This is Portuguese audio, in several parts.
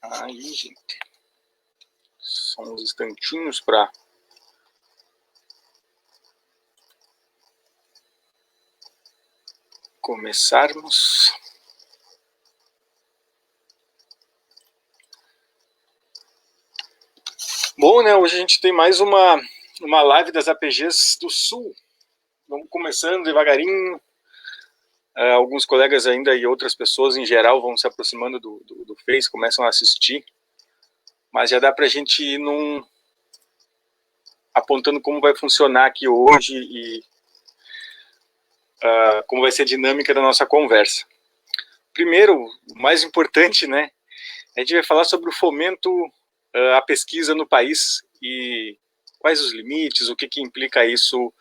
Aí, gente, só uns instantinhos para começarmos. Bom, né, hoje a gente tem mais uma live das APGs do Sul. Vamos começando devagarinho. Alguns colegas ainda e outras pessoas em geral vão se aproximando do Face, começam a assistir. Mas já dá para a gente ir apontando como vai funcionar aqui hoje e como vai ser a dinâmica da nossa conversa. Primeiro, o mais importante, né? A gente vai falar sobre o fomento à pesquisa no país e quais os limites, o que implica isso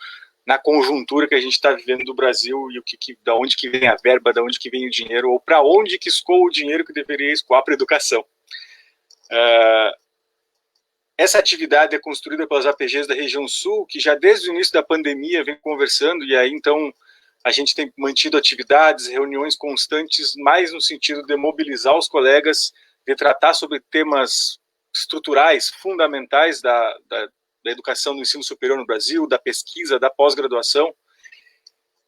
na conjuntura que a gente está vivendo do Brasil e da onde que vem a verba, da onde que vem o dinheiro, ou para onde que escoa o dinheiro que deveria escoar para a educação. Essa atividade é construída pelas APGs da região sul, que já desde o início da pandemia vem conversando, e aí então a gente tem mantido atividades, reuniões constantes, mais no sentido de mobilizar os colegas, de tratar sobre temas estruturais, fundamentais da educação do ensino superior no Brasil, da pesquisa, da pós-graduação.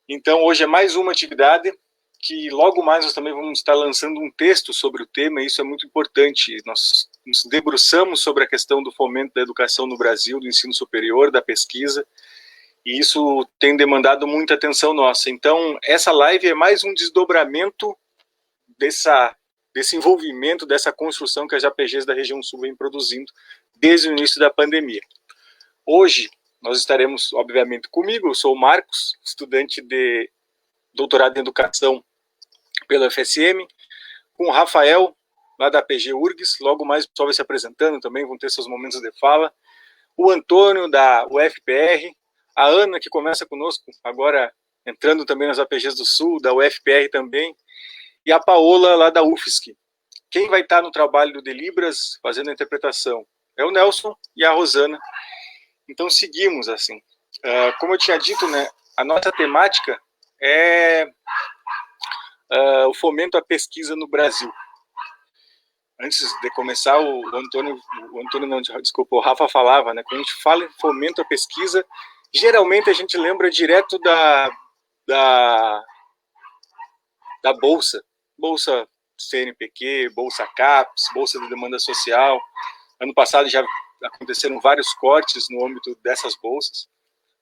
Então, hoje é mais uma atividade que logo mais nós também vamos estar lançando um texto sobre o tema, e isso é muito importante. Nós nos debruçamos sobre a questão do fomento da educação no Brasil, do ensino superior, da pesquisa, e isso tem demandado muita atenção nossa. Então, essa live é mais um desdobramento desse envolvimento, dessa construção que as APGs da região sul vem produzindo desde o início da pandemia. Hoje, nós estaremos, obviamente, comigo, eu sou o Marcos, estudante de doutorado em educação pela UFSM, com o Rafael, lá da APG URGS, logo mais o pessoal vai se apresentando também, vão ter seus momentos de fala, o Antônio, da UFPR, a Ana, que começa conosco, agora entrando também nas APGs do Sul, da UFPR também, e a Paola, lá da UFSC. Quem vai estar no trabalho de Libras, fazendo a interpretação, é o Nelson e a Rosana. Então, seguimos assim. Como eu tinha dito, né, a nossa temática é o fomento à pesquisa no Brasil. Antes de começar, o Rafa falava, né, quando a gente fala em fomento à pesquisa, geralmente a gente lembra direto da Bolsa CNPq, Bolsa CAPES, Bolsa de Demanda Social. Ano passado já aconteceram vários cortes no âmbito dessas bolsas,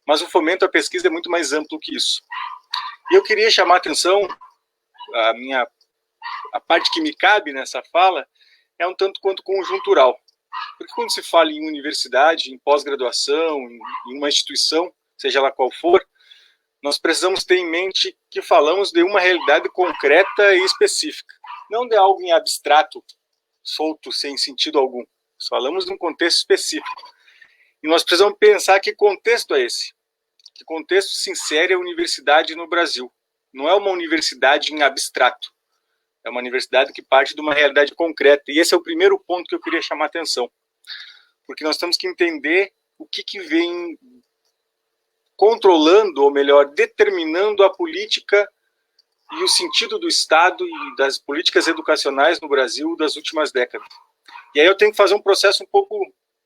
mas o fomento à pesquisa é muito mais amplo que isso. E eu queria chamar a atenção, a parte que me cabe nessa fala é um tanto quanto conjuntural. Porque quando se fala em universidade, em pós-graduação, em uma instituição, seja lá qual for, nós precisamos ter em mente que falamos de uma realidade concreta e específica, não de algo em abstrato, solto, sem sentido algum. Nós falamos de um contexto específico. E nós precisamos pensar que contexto é esse. Que contexto se insere a universidade no Brasil. Não é uma universidade em abstrato. É uma universidade que parte de uma realidade concreta. E esse é o primeiro ponto que eu queria chamar a atenção. Porque nós temos que entender o que vem controlando, ou melhor, determinando a política e o sentido do Estado e das políticas educacionais no Brasil das últimas décadas. E aí eu tenho que fazer um processo um pouco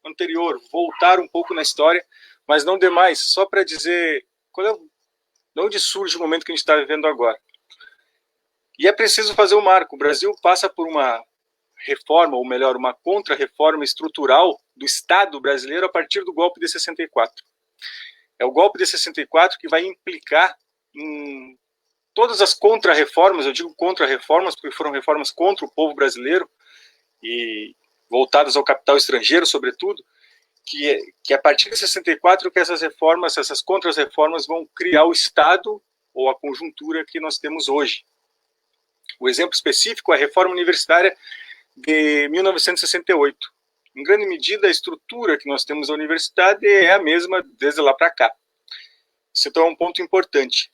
anterior, voltar um pouco na história, mas não demais, só para dizer de onde surge o momento que a gente está vivendo agora. E é preciso fazer um marco. O Brasil passa por uma reforma, ou melhor, uma contra-reforma estrutural do Estado brasileiro a partir do golpe de 64. É o golpe de 64 que vai implicar em todas as contra-reformas, eu digo contra-reformas porque foram reformas contra o povo brasileiro e voltadas ao capital estrangeiro, sobretudo, que a partir de 64 que essas reformas, essas contra-reformas vão criar o Estado ou a conjuntura que nós temos hoje. O exemplo específico é a reforma universitária de 1968. Em grande medida, a estrutura que nós temos da universidade é a mesma desde lá para cá. Isso então é um ponto importante.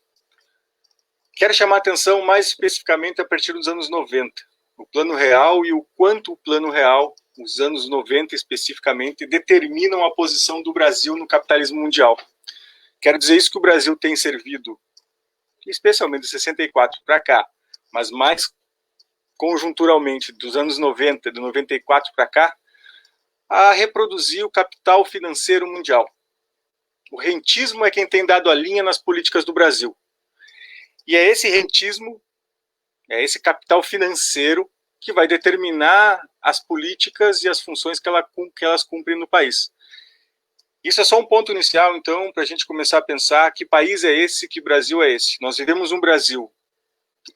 Quero chamar a atenção mais especificamente a partir dos anos 90. O Plano Real e o quanto o Plano Real, os anos 90 especificamente, determinam a posição do Brasil no capitalismo mundial. Quero dizer isso que o Brasil tem servido, especialmente de 64 para cá, mas mais conjunturalmente, dos anos 90, de 94 para cá, a reproduzir o capital financeiro mundial. O rentismo é quem tem dado a linha nas políticas do Brasil. E é esse rentismo, é esse capital financeiro que vai determinar as políticas e as funções que elas cumprem no país. Isso é só um ponto inicial, então, para a gente começar a pensar que país é esse, que Brasil é esse. Nós vivemos um Brasil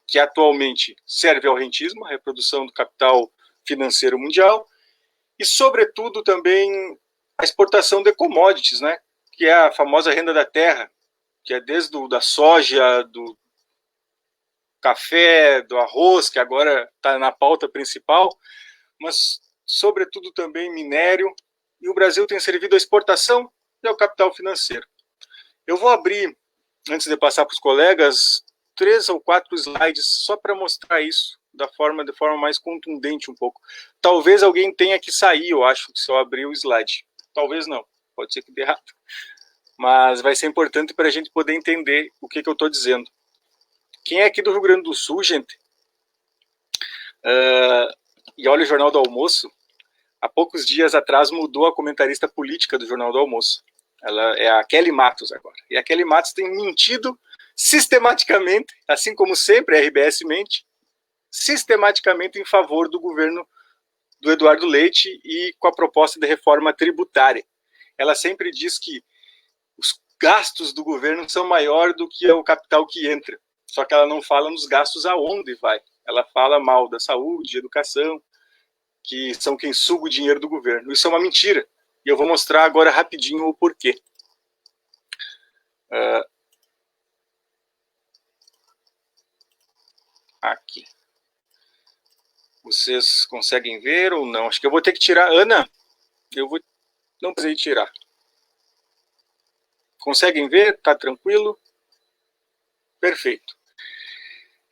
que atualmente serve ao rentismo, a reprodução do capital financeiro mundial, e, sobretudo, também a exportação de commodities, né? Que é a famosa renda da terra, que é desde da soja, do café, do arroz, que agora está na pauta principal, mas, sobretudo, também minério, e o Brasil tem servido à exportação e ao capital financeiro. Eu vou abrir, antes de passar para os colegas, 3 ou 4 slides só para mostrar isso de forma mais contundente um pouco. Talvez alguém tenha que sair, eu acho, se eu abrir o slide. Talvez não, pode ser que dê errado. Mas vai ser importante para a gente poder entender o que eu estou dizendo. Quem é aqui do Rio Grande do Sul, gente, e olha o Jornal do Almoço, há poucos dias atrás mudou a comentarista política do Jornal do Almoço. Ela é a Kelly Matos agora. E a Kelly Matos tem mentido sistematicamente, assim como sempre a RBS mente, sistematicamente em favor do governo do Eduardo Leite e com a proposta de reforma tributária. Ela sempre diz que os gastos do governo são maiores do que o capital que entra. Só que ela não fala nos gastos aonde vai. Ela fala mal da saúde, educação, que são quem suga o dinheiro do governo. Isso é uma mentira. E eu vou mostrar agora rapidinho o porquê. Aqui. Vocês conseguem ver ou não? Acho que eu vou ter que tirar. Ana, não precisei tirar. Conseguem ver? Tá tranquilo? Perfeito.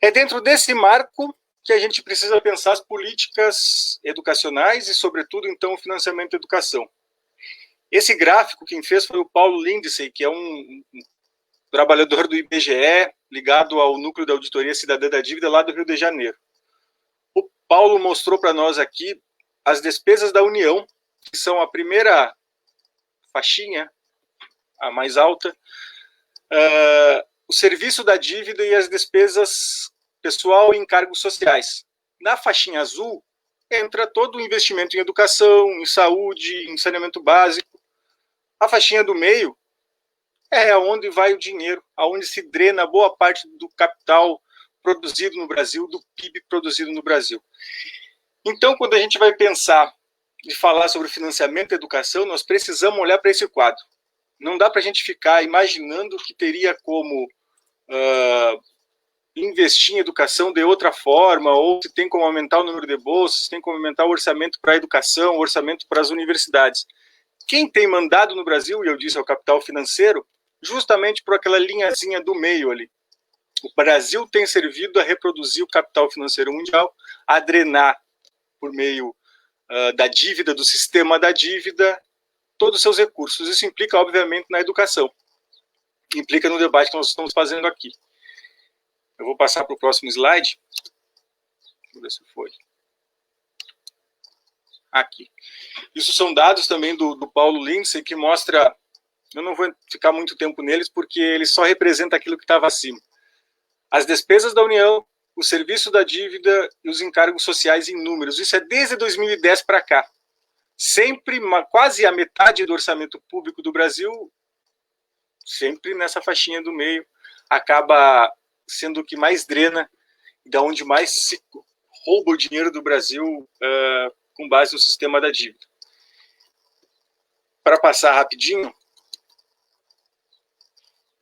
É dentro desse marco que a gente precisa pensar as políticas educacionais e, sobretudo, então, o financiamento da educação. Esse gráfico quem fez foi o Paulo Lindsay, que é um trabalhador do IBGE, ligado ao Núcleo da Auditoria Cidadã da Dívida, lá do Rio de Janeiro. O Paulo mostrou para nós aqui as despesas da União, que são a primeira faixinha, a mais alta, o serviço da dívida e as despesas pessoal e encargos sociais. Na faixinha azul, entra todo o investimento em educação, em saúde, em saneamento básico. A faixinha do meio é aonde vai o dinheiro, aonde se drena boa parte do capital produzido no Brasil, do PIB produzido no Brasil. Então, quando a gente vai pensar e falar sobre financiamento da educação, nós precisamos olhar para esse quadro. Não dá para a gente ficar imaginando que teria como investir em educação de outra forma, ou se tem como aumentar o número de bolsas, se tem como aumentar o orçamento para a educação, o orçamento para as universidades. Quem tem mandado no Brasil, e eu disse, é o capital financeiro, justamente por aquela linhazinha do meio ali. O Brasil tem servido a reproduzir o capital financeiro mundial, a drenar por meio da dívida, do sistema da dívida, todos os seus recursos. Isso implica, obviamente, na educação. Implica no debate que nós estamos fazendo aqui. Eu vou passar para o próximo slide. Deixa eu ver se foi. Aqui. Isso são dados também do Paulo Lindsay, que mostra... Eu não vou ficar muito tempo neles, porque ele só representa aquilo que estava acima. As despesas da União, o serviço da dívida e os encargos sociais em números. Isso é desde 2010 para cá. Sempre, quase a metade do orçamento público do Brasil, sempre nessa faixinha do meio, acaba sendo o que mais drena, da onde mais se rouba o dinheiro do Brasil com base no sistema da dívida. Para passar rapidinho,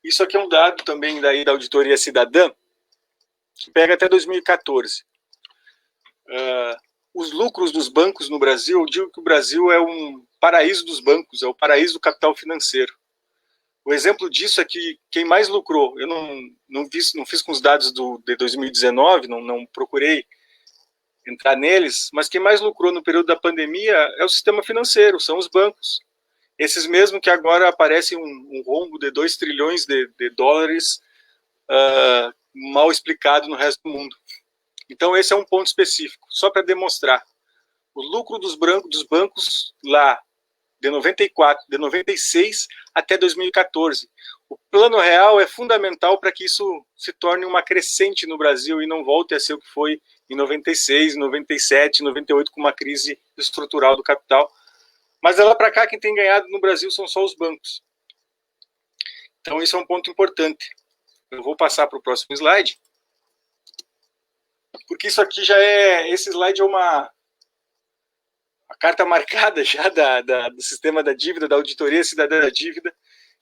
isso aqui é um dado também daí da Auditoria Cidadã, que pega até 2014. Os lucros dos bancos no Brasil, eu digo que o Brasil é um paraíso dos bancos, é o paraíso do capital financeiro. O exemplo disso é que quem mais lucrou, eu não fiz com os dados de 2019, não procurei entrar neles, mas quem mais lucrou no período da pandemia é o sistema financeiro, são os bancos. Esses mesmos que agora aparecem um rombo de 2 trilhões de dólares mal explicado no resto do mundo. Então esse é um ponto específico, só para demonstrar. O lucro dos bancos lá de 94, de 96 até 2014. O plano real é fundamental para que isso se torne uma crescente no Brasil e não volte a ser o que foi em 96, 97, 98, com uma crise estrutural do capital. Mas de lá para cá, quem tem ganhado no Brasil são só os bancos. Então, isso é um ponto importante. Eu vou passar para o próximo slide, porque isso aqui já é... Esse slide é uma carta marcada já do sistema da dívida, da auditoria cidadã da dívida.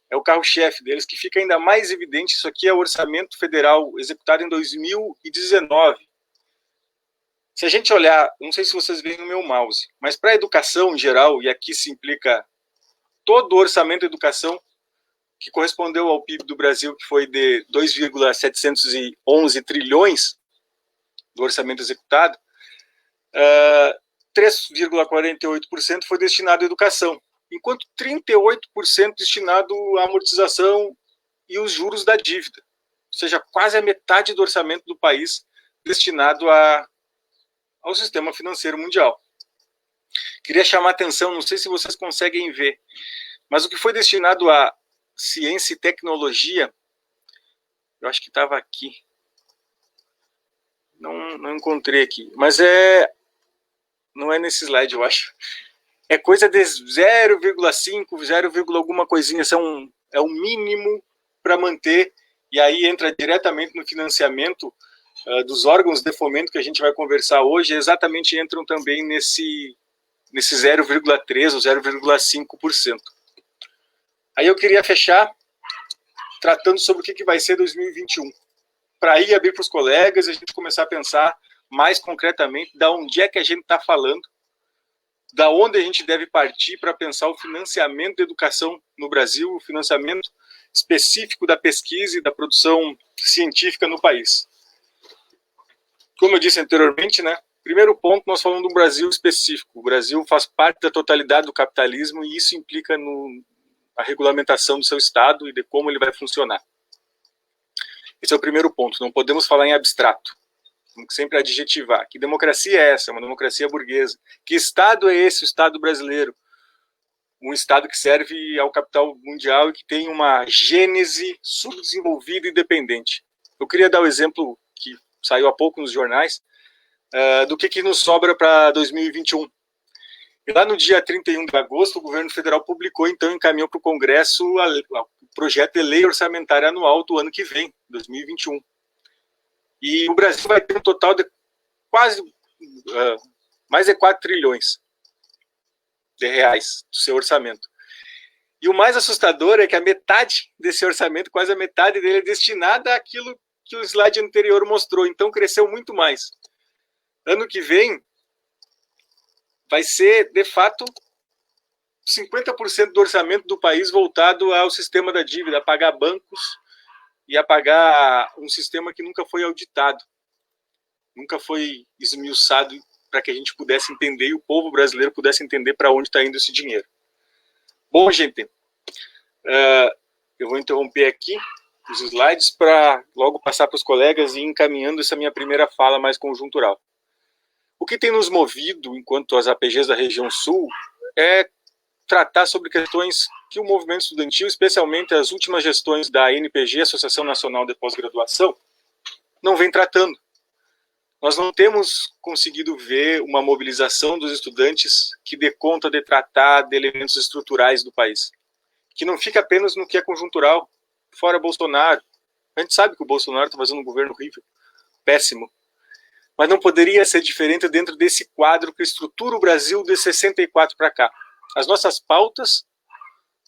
É o carro-chefe deles, que fica ainda mais evidente. Isso aqui é o orçamento federal executado em 2019. Se a gente olhar, não sei se vocês veem no meu mouse, mas para a educação em geral, e aqui se implica todo o orçamento da educação, que correspondeu ao PIB do Brasil, que foi de 2,711 trilhões do orçamento executado, 3,48% foi destinado à educação, enquanto 38% destinado à amortização e os juros da dívida. Ou seja, quase a metade do orçamento do país destinado ao sistema financeiro mundial. Queria chamar a atenção, não sei se vocês conseguem ver, mas o que foi destinado a ciência e tecnologia, eu acho que estava aqui, não encontrei aqui, mas não é nesse slide, eu acho. É coisa de 0,5, 0, alguma coisinha, é um mínimo para manter, e aí entra diretamente no financiamento dos órgãos de fomento que a gente vai conversar hoje, exatamente entram também nesse 0,3 ou 0,5%. Aí eu queria fechar tratando sobre o que vai ser 2021. Para aí abrir para os colegas, a gente começar a pensar mais concretamente da onde é que a gente está falando, da onde a gente deve partir para pensar o financiamento da educação no Brasil, o financiamento específico da pesquisa e da produção científica no país. Como eu disse anteriormente, né? Primeiro ponto, nós falamos de um Brasil específico. O Brasil faz parte da totalidade do capitalismo e isso implica a regulamentação do seu Estado e de como ele vai funcionar. Esse é o primeiro ponto, não podemos falar em abstrato. Temos que sempre adjetivar. Que democracia é essa? Uma democracia burguesa. Que Estado é esse, o Estado brasileiro? Um Estado que serve ao capital mundial e que tem uma gênese subdesenvolvida e dependente. Eu queria dar o exemplo que saiu há pouco nos jornais, do que nos sobra para 2021. E lá no dia 31 de agosto, o governo federal publicou, então, encaminhou para o Congresso o projeto de lei orçamentária anual do ano que vem, 2021. E o Brasil vai ter um total de quase mais de 4 trilhões de reais do seu orçamento. E o mais assustador é que a metade desse orçamento, quase a metade dele, é destinada àquilo que o slide anterior mostrou. Então cresceu muito mais. Ano que vem vai ser, de fato, 50% do orçamento do país voltado ao sistema da dívida, a pagar bancos e a pagar um sistema que nunca foi auditado, nunca foi esmiuçado para que a gente pudesse entender e o povo brasileiro pudesse entender para onde está indo esse dinheiro. Bom, gente, eu vou interromper aqui os slides para logo passar para os colegas e ir encaminhando essa minha primeira fala mais conjuntural. O que tem nos movido, enquanto as APGs da região sul, é tratar sobre questões que o movimento estudantil, especialmente as últimas gestões da ANPG, Associação Nacional de Pós-Graduação, não vem tratando. Nós não temos conseguido ver uma mobilização dos estudantes que dê conta de tratar de elementos estruturais do país, que não fica apenas no que é conjuntural, fora Bolsonaro. A gente sabe que o Bolsonaro está fazendo um governo horrível, péssimo, mas não poderia ser diferente dentro desse quadro que estrutura o Brasil de 64 para cá. As nossas pautas,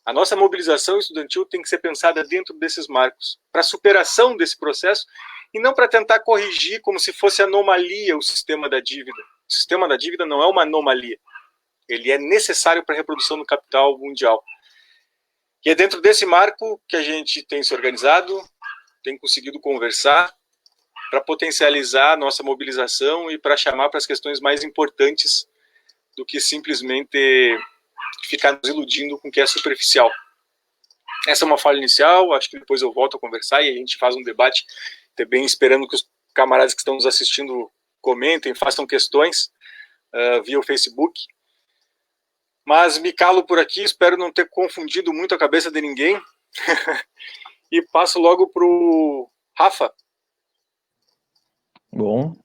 a nossa mobilização estudantil tem que ser pensada dentro desses marcos, para a superação desse processo e não para tentar corrigir como se fosse anomalia o sistema da dívida. O sistema da dívida não é uma anomalia, ele é necessário para a reprodução do capital mundial. E é dentro desse marco que a gente tem se organizado, tem conseguido conversar, para potencializar a nossa mobilização e para chamar para as questões mais importantes do que simplesmente ficar nos iludindo com o que é superficial. Essa é uma fala inicial, acho que depois eu volto a conversar e a gente faz um debate, também esperando que os camaradas que estão nos assistindo comentem, façam questões via o Facebook. Mas me calo por aqui, espero não ter confundido muito a cabeça de ninguém. E passo logo para o Rafa. Bom,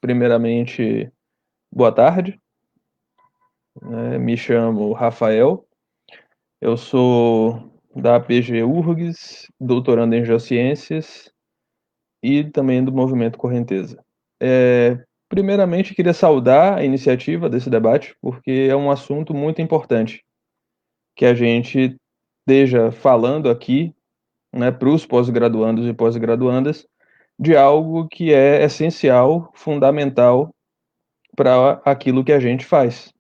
primeiramente, boa tarde. Me chamo Rafael, eu sou da APG URGS, doutorando em Geociências e também do Movimento Correnteza. Primeiramente, queria saudar a iniciativa desse debate, porque é um assunto muito importante que a gente esteja falando aqui, né, para os pós-graduandos e pós-graduandas, de algo que é essencial, fundamental para aquilo que a gente faz,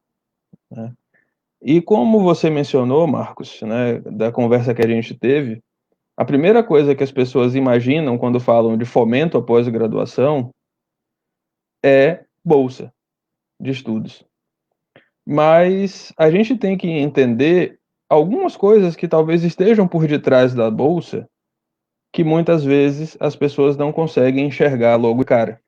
né? E como você mencionou, Marcos, né, da conversa que a gente teve, a primeira coisa que as pessoas imaginam quando falam de fomento à pós-graduação é bolsa de estudos. Mas a gente tem que entender algumas coisas que talvez estejam por detrás da bolsa, que muitas vezes as pessoas não conseguem enxergar logo de cara,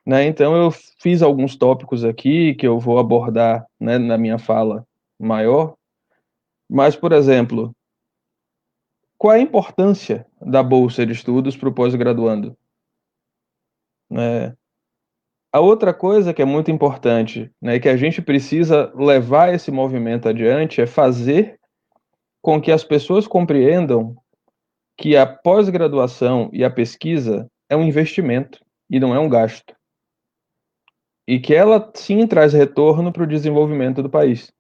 né? Então eu fiz alguns tópicos aqui que eu vou abordar, né, na minha fala maior, mas, por exemplo, qual é a importância da bolsa de estudos para o pós-graduando, né? A outra coisa que é muito importante, né, que a gente precisa levar esse movimento adiante é fazer com que as pessoas compreendam que a pós-graduação e a pesquisa é um investimento e não é um gasto. E que ela sim traz retorno para o desenvolvimento do país.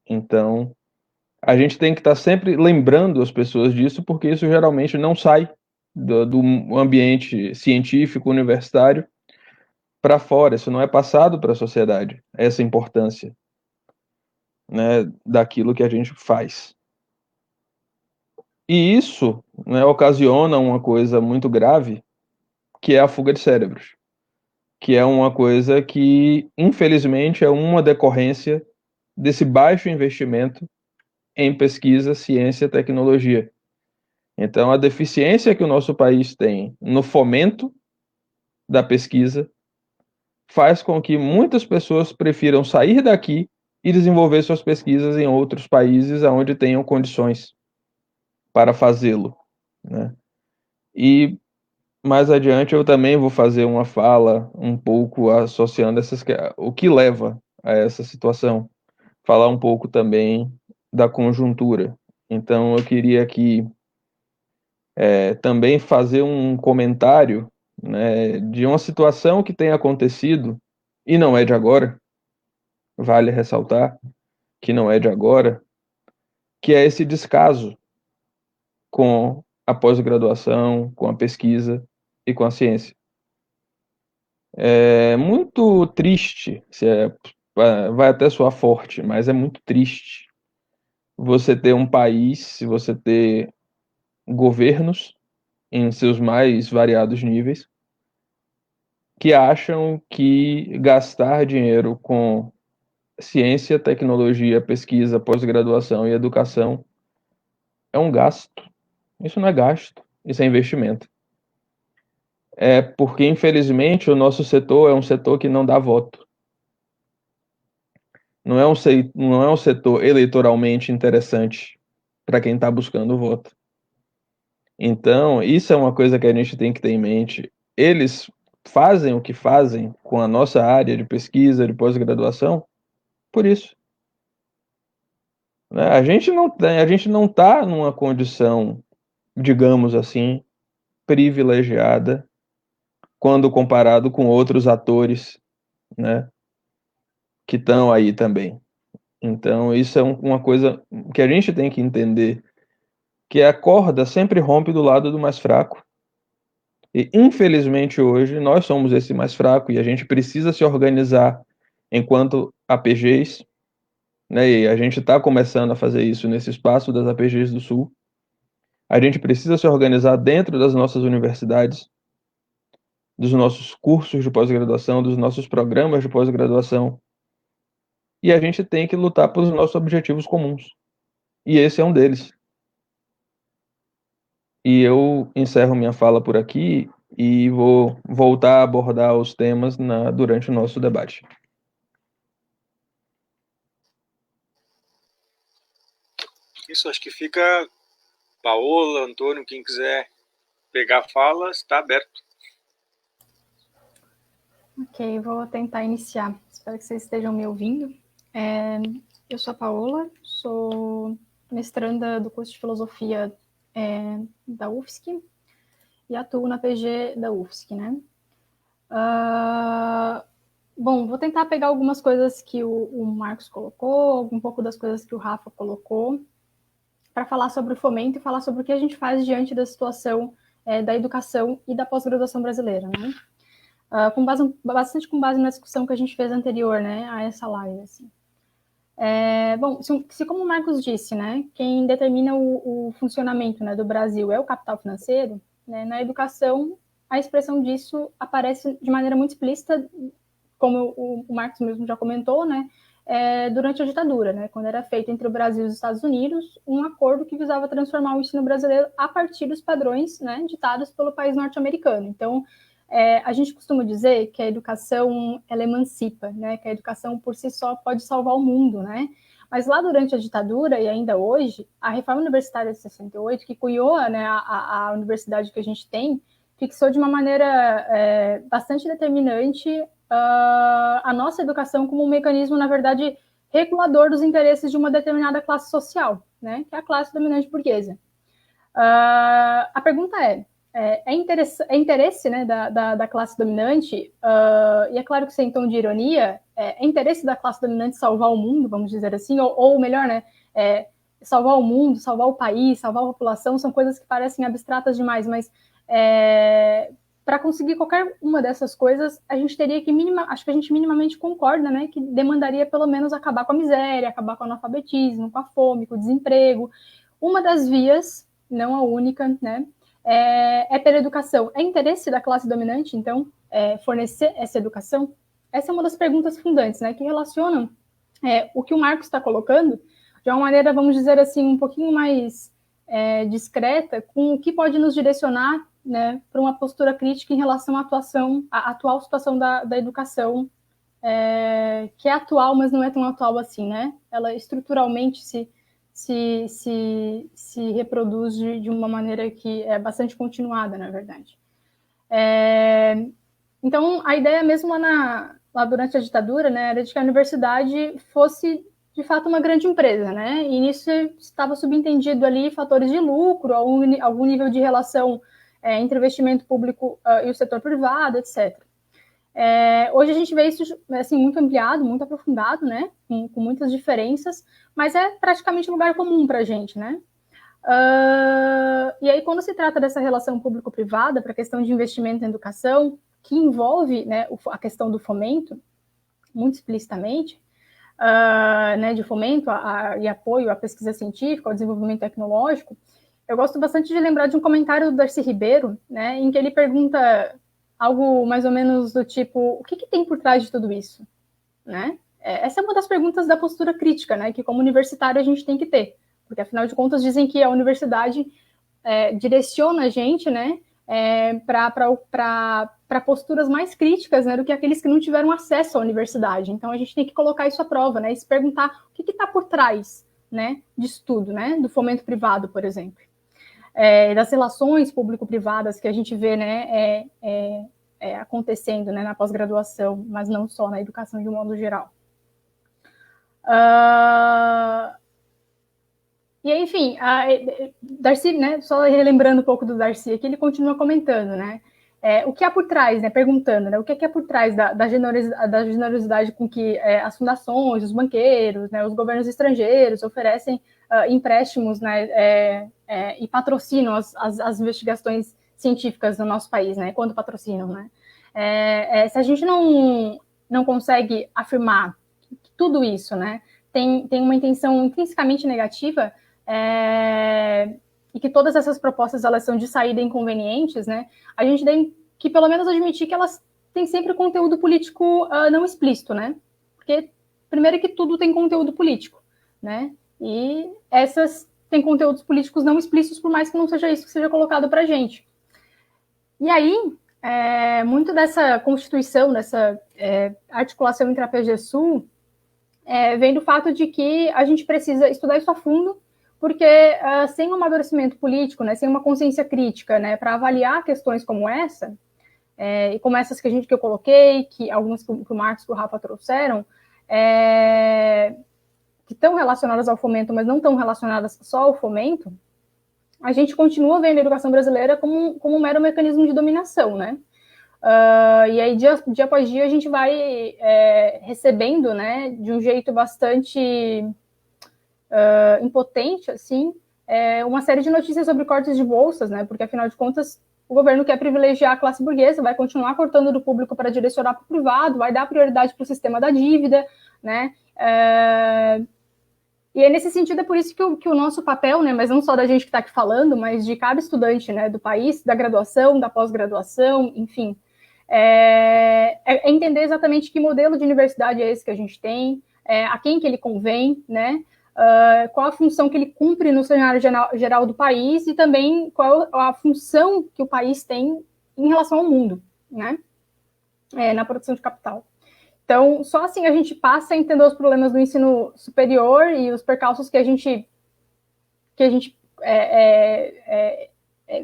Então, a gente tem que estar sempre lembrando as pessoas disso, porque isso geralmente não sai do ambiente científico, universitário, para fora. Isso não é passado para a sociedade, essa importância, né, daquilo que a gente faz. E isso, né, ocasiona uma coisa muito grave, que é a fuga de cérebros, que é uma coisa que, infelizmente, é uma decorrência desse baixo investimento em pesquisa, ciência e tecnologia. Então, a deficiência que o nosso país tem no fomento da pesquisa faz com que muitas pessoas prefiram sair daqui e desenvolver suas pesquisas em outros países onde tenham condições para fazê-lo, né? E mais adiante eu também vou fazer uma fala um pouco associando o que leva a essa situação, falar um pouco também da conjuntura. Então eu queria aqui também fazer um comentário, né, de uma situação que tem acontecido e não é de agora, vale ressaltar que não é de agora, que é esse descaso com a pós-graduação, com a pesquisa e com a ciência. É muito triste, vai até soar forte, mas é muito triste você ter um país, você ter governos em seus mais variados níveis que acham que gastar dinheiro com ciência, tecnologia, pesquisa, pós-graduação e educação é um gasto. Isso não é gasto, isso é investimento. É porque, infelizmente, o nosso setor é um setor que não dá voto. Não é um setor eleitoralmente interessante para quem está buscando voto. Então, isso é uma coisa que a gente tem que ter em mente. Eles fazem o que fazem com a nossa área de pesquisa, de pós-graduação, por isso, né? A gente não está numa condição, digamos assim, privilegiada quando comparado com outros atores, né, que estão aí também. Então, isso é uma coisa que a gente tem que entender, que a corda sempre rompe do lado do mais fraco. E, infelizmente, hoje, nós somos esse mais fraco e a gente precisa se organizar enquanto APGs, né, e a gente está começando a fazer isso nesse espaço das APGs do Sul. A gente precisa se organizar dentro das nossas universidades, dos nossos cursos de pós-graduação, dos nossos programas de pós-graduação, e a gente tem que lutar pelos nossos objetivos comuns. E esse é um deles. E eu encerro minha fala por aqui e vou voltar a abordar os temas durante o nosso debate. Isso, acho que fica Paola, Antônio, quem quiser pegar a fala, está aberto. Ok, vou tentar iniciar. Espero que vocês estejam me ouvindo. Eu sou a Paola, sou mestranda do curso de Filosofia da UFSC e atuo na PG da UFSC, né? Bom, vou tentar pegar algumas coisas que o Marcos colocou, um pouco das coisas que o Rafa colocou, para falar sobre o fomento e falar sobre o que a gente faz diante da situação da educação e da pós-graduação brasileira, né? Bastante com base na discussão que a gente fez anterior, né, a essa live, assim. Bom, se como o Marcos disse, né, quem determina o funcionamento, né, do Brasil é o capital financeiro, né, na educação a expressão disso aparece de maneira muito explícita, como o Marcos mesmo já comentou, né, durante a ditadura, né, quando era feito entre o Brasil e os Estados Unidos um acordo que visava transformar o ensino brasileiro a partir dos padrões, né, ditados pelo país norte-americano. Então, a gente costuma dizer que a educação ela emancipa, né? Que a educação por si só pode salvar o mundo, né? Mas lá durante a ditadura e ainda hoje, a reforma universitária de 68, que cunhou, né, a universidade que a gente tem, fixou de uma maneira bastante determinante a nossa educação como um mecanismo, na verdade, regulador dos interesses de uma determinada classe social, né? Que é a classe dominante burguesa. A pergunta interesse, né, da classe dominante, e é claro que sem tom de ironia, é interesse da classe dominante salvar o mundo, vamos dizer assim, ou melhor, né, salvar o mundo, salvar o país, salvar a população, são coisas que parecem abstratas demais, mas para conseguir qualquer uma dessas coisas, a gente teria que, acho que a gente minimamente concorda, né, que demandaria pelo menos acabar com a miséria, acabar com o analfabetismo, com a fome, com o desemprego. Uma das vias, não a única, né, pela educação. É interesse da classe dominante, então, fornecer essa educação? Essa é uma das perguntas fundantes, né, que relacionam o que o Marcos está colocando de uma maneira, vamos dizer assim, um pouquinho mais discreta, com o que pode nos direcionar, né, para uma postura crítica em relação à atual situação da educação, que é atual, mas não é tão atual assim, né? Ela estruturalmente se reproduz de uma maneira que é bastante continuada, na verdade. Então, a ideia mesmo lá durante a ditadura, né, era de que a universidade fosse, de fato, uma grande empresa, né? E nisso estava subentendido ali fatores de lucro, algum nível de relação entre investimento público e o setor privado, etc. Hoje a gente vê isso assim, muito ampliado, muito aprofundado, né? Com muitas diferenças, mas é praticamente lugar comum para a gente, né? E aí, quando se trata dessa relação público-privada para a questão de investimento em educação, que envolve, né, a questão do fomento, muito explicitamente, né, de fomento e apoio à pesquisa científica, ao desenvolvimento tecnológico, eu gosto bastante de lembrar de um comentário do Darcy Ribeiro, né, em que ele pergunta algo mais ou menos do tipo, o que tem por trás de tudo isso? Né? Essa é uma das perguntas da postura crítica, né, que como universitário a gente tem que ter, porque afinal de contas dizem que a universidade direciona a gente, né, para posturas mais críticas, né, do que aqueles que não tiveram acesso à universidade. Então a gente tem que colocar isso à prova, né, e se perguntar o que está por trás, né, disso tudo, né, do fomento privado, por exemplo, das relações público-privadas que a gente vê, né, acontecendo, né, na pós-graduação, mas não só na educação de um modo geral. E aí, enfim, Darcy, né, só relembrando um pouco do Darcy aqui, ele continua comentando, né, o que há por trás, né, perguntando, né, o que é por trás da generosidade com que as fundações, os banqueiros, né, os governos estrangeiros oferecem empréstimos, né, e patrocinam as investigações científicas no nosso país, né, quando patrocinam, né. Se a gente não consegue afirmar que tudo isso, né, tem uma intenção intrinsecamente negativa, e que todas essas propostas elas são de saída inconvenientes, né, a gente tem que pelo menos admitir que elas têm sempre conteúdo político não explícito, né, porque primeiro que tudo tem conteúdo político, né, e essas têm conteúdos políticos não explícitos, por mais que não seja isso que seja colocado para a gente. E aí, muito dessa constituição, dessa articulação entre a PGSul, vem do fato de que a gente precisa estudar isso a fundo, porque sem um amadurecimento político, né, sem uma consciência crítica, né, para avaliar questões como essa, e como essas que eu coloquei, que algumas que o Marcos e o Rafa trouxeram, que estão relacionadas ao fomento, mas não estão relacionadas só ao fomento, a gente continua vendo a educação brasileira como um mero mecanismo de dominação, né? E aí, dia após dia, a gente vai recebendo, né, de um jeito bastante impotente, assim, uma série de notícias sobre cortes de bolsas, né? Porque, afinal de contas, o governo quer privilegiar a classe burguesa, vai continuar cortando do público para direcionar para o privado, vai dar prioridade para o sistema da dívida, né? E é nesse sentido, é por isso que o nosso papel, né, mas não só da gente que está aqui falando, mas de cada estudante, né, do país, da graduação, da pós-graduação, enfim, entender exatamente que modelo de universidade é esse que a gente tem, a quem que ele convém, né, qual a função que ele cumpre no cenário geral do país e também qual a função que o país tem em relação ao mundo, né, na produção de capital. Então, só assim a gente passa a entender os problemas do ensino superior e os percalços que a gente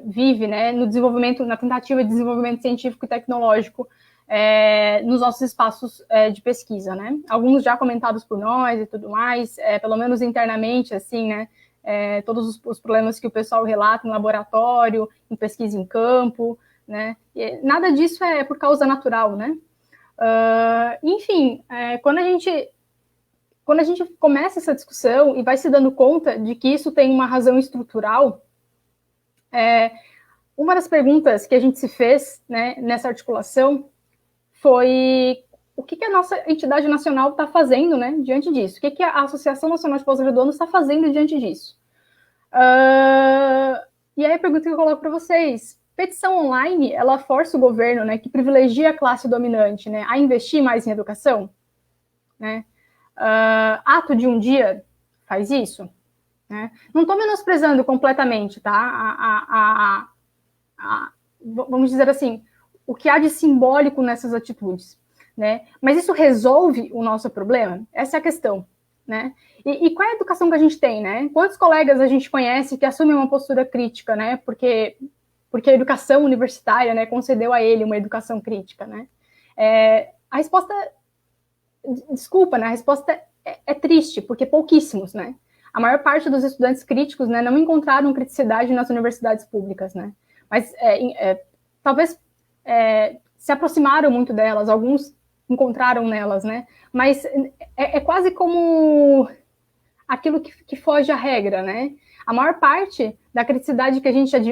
vive, né, no desenvolvimento, na tentativa de desenvolvimento científico e tecnológico nos nossos espaços de pesquisa, né? Alguns já comentados por nós e tudo mais, pelo menos internamente, assim, né? Todos os problemas que o pessoal relata em laboratório, em pesquisa em campo, né? E nada disso é por causa natural, né? Enfim, quando a gente começa essa discussão e vai se dando conta de que isso tem uma razão estrutural, uma das perguntas que a gente se fez, né, nessa articulação foi o que a nossa entidade nacional está fazendo, né, diante disso? O que a Associação Nacional de Pós-Graduandos está fazendo diante disso? E aí a pergunta que eu coloco para vocês: petição online, ela força o governo, né, que privilegia a classe dominante, né, a investir mais em educação? Né? Ato de um dia faz isso? Né? Não estou menosprezando completamente, tá? Vamos dizer assim, o que há de simbólico nessas atitudes, né? Mas isso resolve o nosso problema? Essa é a questão, né? E qual é a educação que a gente tem, né? Quantos colegas a gente conhece que assumem uma postura crítica, né? Porque a educação universitária, né, concedeu a ele uma educação crítica, né? A resposta, desculpa, né? A resposta é triste, porque pouquíssimos, né? A maior parte dos estudantes críticos, né, não encontraram criticidade nas universidades públicas, né? Mas talvez se aproximaram muito delas, alguns encontraram nelas, né? Mas é quase como aquilo que foge à regra, né? A maior parte da criticidade que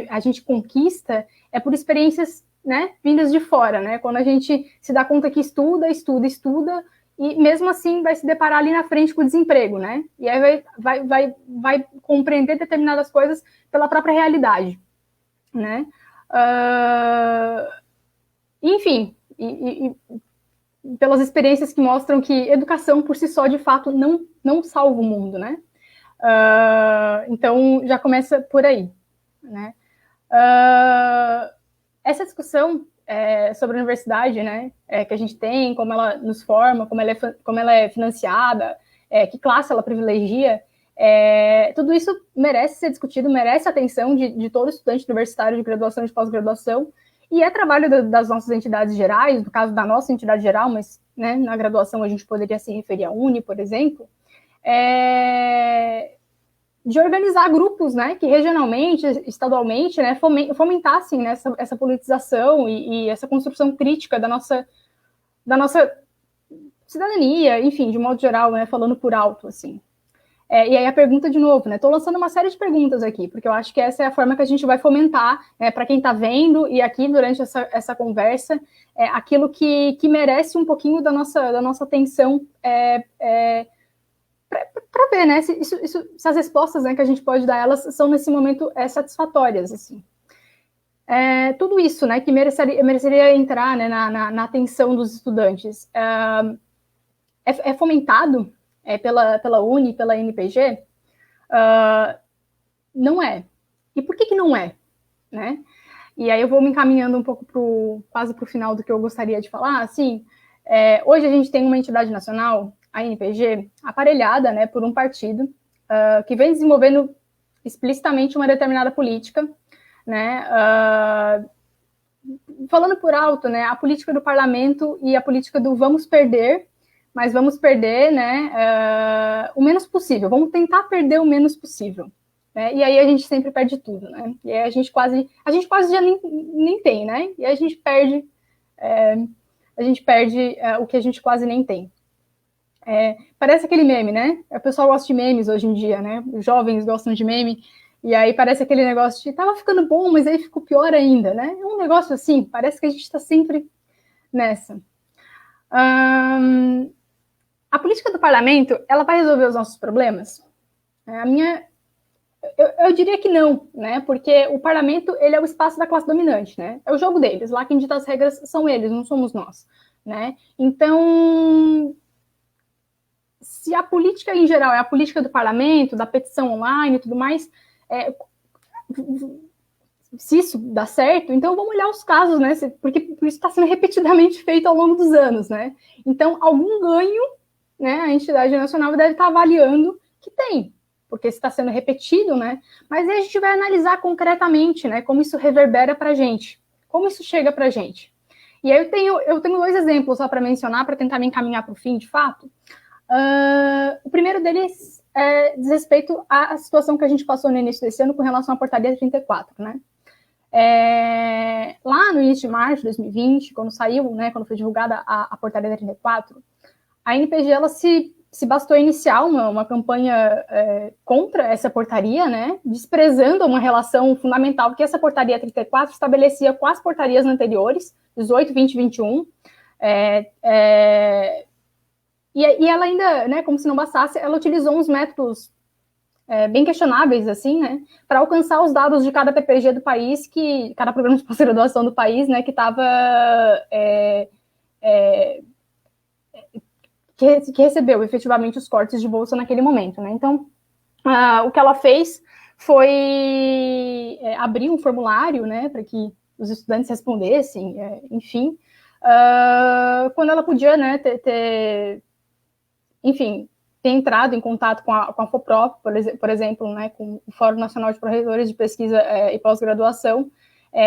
a gente conquista é por experiências, né, vindas de fora, né? Quando a gente se dá conta que estuda, e mesmo assim vai se deparar ali na frente com o desemprego, né? E aí vai compreender determinadas coisas pela própria realidade, né? Enfim, e pelas experiências que mostram que educação por si só, de fato, não salva o mundo, né? Então, já começa por aí, né? Essa discussão sobre a universidade, né, que a gente tem, como ela nos forma, como ela é financiada, que classe ela privilegia, tudo isso merece ser discutido, merece a atenção de todo estudante universitário de graduação e de pós-graduação, e é trabalho das nossas entidades gerais, no caso da nossa entidade geral, mas, né, na graduação a gente poderia se referir à UNE, por exemplo, de organizar grupos, né, que regionalmente, estadualmente, né, fomentassem, né, essa politização e essa construção crítica da nossa cidadania, enfim, de modo geral, né, falando por alto, assim. E aí a pergunta de novo, né? Estou lançando uma série de perguntas aqui, porque eu acho que essa é a forma que a gente vai fomentar, né, para quem está vendo e aqui durante essa conversa, aquilo que merece um pouquinho da nossa atenção para ver, né, se as respostas, né, que a gente pode dar, elas são nesse momento satisfatórias, assim. Tudo isso, né, que mereceria entrar, né, na atenção dos estudantes, é fomentado pela UNE, pela NPG? Não é. E por que não é? Né? e aí eu vou me encaminhando um pouco quase para o final do que eu gostaria de falar, assim, hoje a gente tem uma entidade nacional, a NPG, aparelhada, né, por um partido que vem desenvolvendo explicitamente uma determinada política, né, falando por alto, né, a política do parlamento e a política do vamos perder, mas vamos perder, né, o menos possível, vamos tentar perder o menos possível. Né? E aí a gente sempre perde tudo, né? E aí a gente quase já nem tem, né? E aí a gente perde o que a gente quase nem tem. Parece aquele meme, né? O pessoal gosta de memes hoje em dia, né? Os jovens gostam de meme, e aí parece aquele negócio de tava ficando bom, mas aí ficou pior ainda, né? É um negócio assim, parece que a gente está sempre nessa. A política do parlamento, ela vai resolver os nossos problemas? Eu diria que não, né? Porque o parlamento, ele é o espaço da classe dominante, né? É o jogo deles. Lá quem dita as regras são eles, não somos nós, né? Então, se a política em geral é a política do parlamento, da petição online e tudo mais, se isso dá certo, então vamos olhar os casos, né? Porque isso está sendo repetidamente feito ao longo dos anos, né? Então, algum ganho, né? A entidade nacional deve estar avaliando que tem, porque está sendo repetido, né? Mas aí a gente vai analisar concretamente, né? Como isso reverbera para a gente, como isso chega para a gente. E aí eu tenho 2 exemplos só para mencionar, para tentar me encaminhar para o fim, de fato. O primeiro deles diz respeito à situação que a gente passou no início desse ano com relação à portaria 34, né? Lá no início de março de 2020, quando saiu, né? Quando foi divulgada a portaria 34, a NPG, ela se bastou iniciar uma campanha contra essa portaria, né, desprezando uma relação fundamental que essa portaria 34 estabelecia com as portarias anteriores, 18, 20 e 21, e ela ainda, né, como se não bastasse, ela utilizou uns métodos bem questionáveis, assim, né, para alcançar os dados de cada PPG do país, cada programa de pós-graduação do país, né, que estava... que recebeu efetivamente os cortes de bolsa naquele momento, né? Então, o que ela fez foi abrir um formulário, né, para que os estudantes respondessem, enfim, quando ela podia, né, ter entrado em contato com a FOPROP, por exemplo, né, com o Fórum Nacional de Proretores de Pesquisa e Pós-Graduação,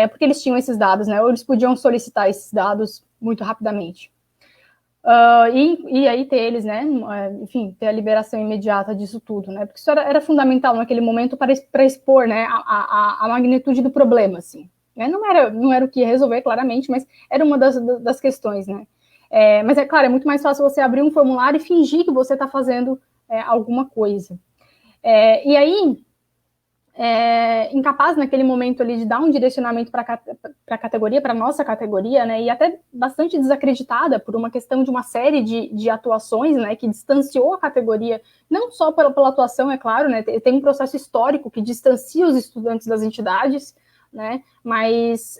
porque eles tinham esses dados, né, ou eles podiam solicitar esses dados muito rapidamente. E aí ter eles, né, enfim, ter a liberação imediata disso tudo, né, porque isso era fundamental naquele momento para expor, né, a magnitude do problema, assim, né, não era o que ia resolver, claramente, mas era uma das questões, né, mas é claro, é muito mais fácil você abrir um formulário e fingir que você está fazendo alguma coisa, e aí, incapaz naquele momento ali de dar um direcionamento para a categoria, para a nossa categoria, né, e até bastante desacreditada por uma questão de uma série de atuações, né, que distanciou a categoria, não só pela atuação, é claro, né, tem um processo histórico que distancia os estudantes das entidades, né, mas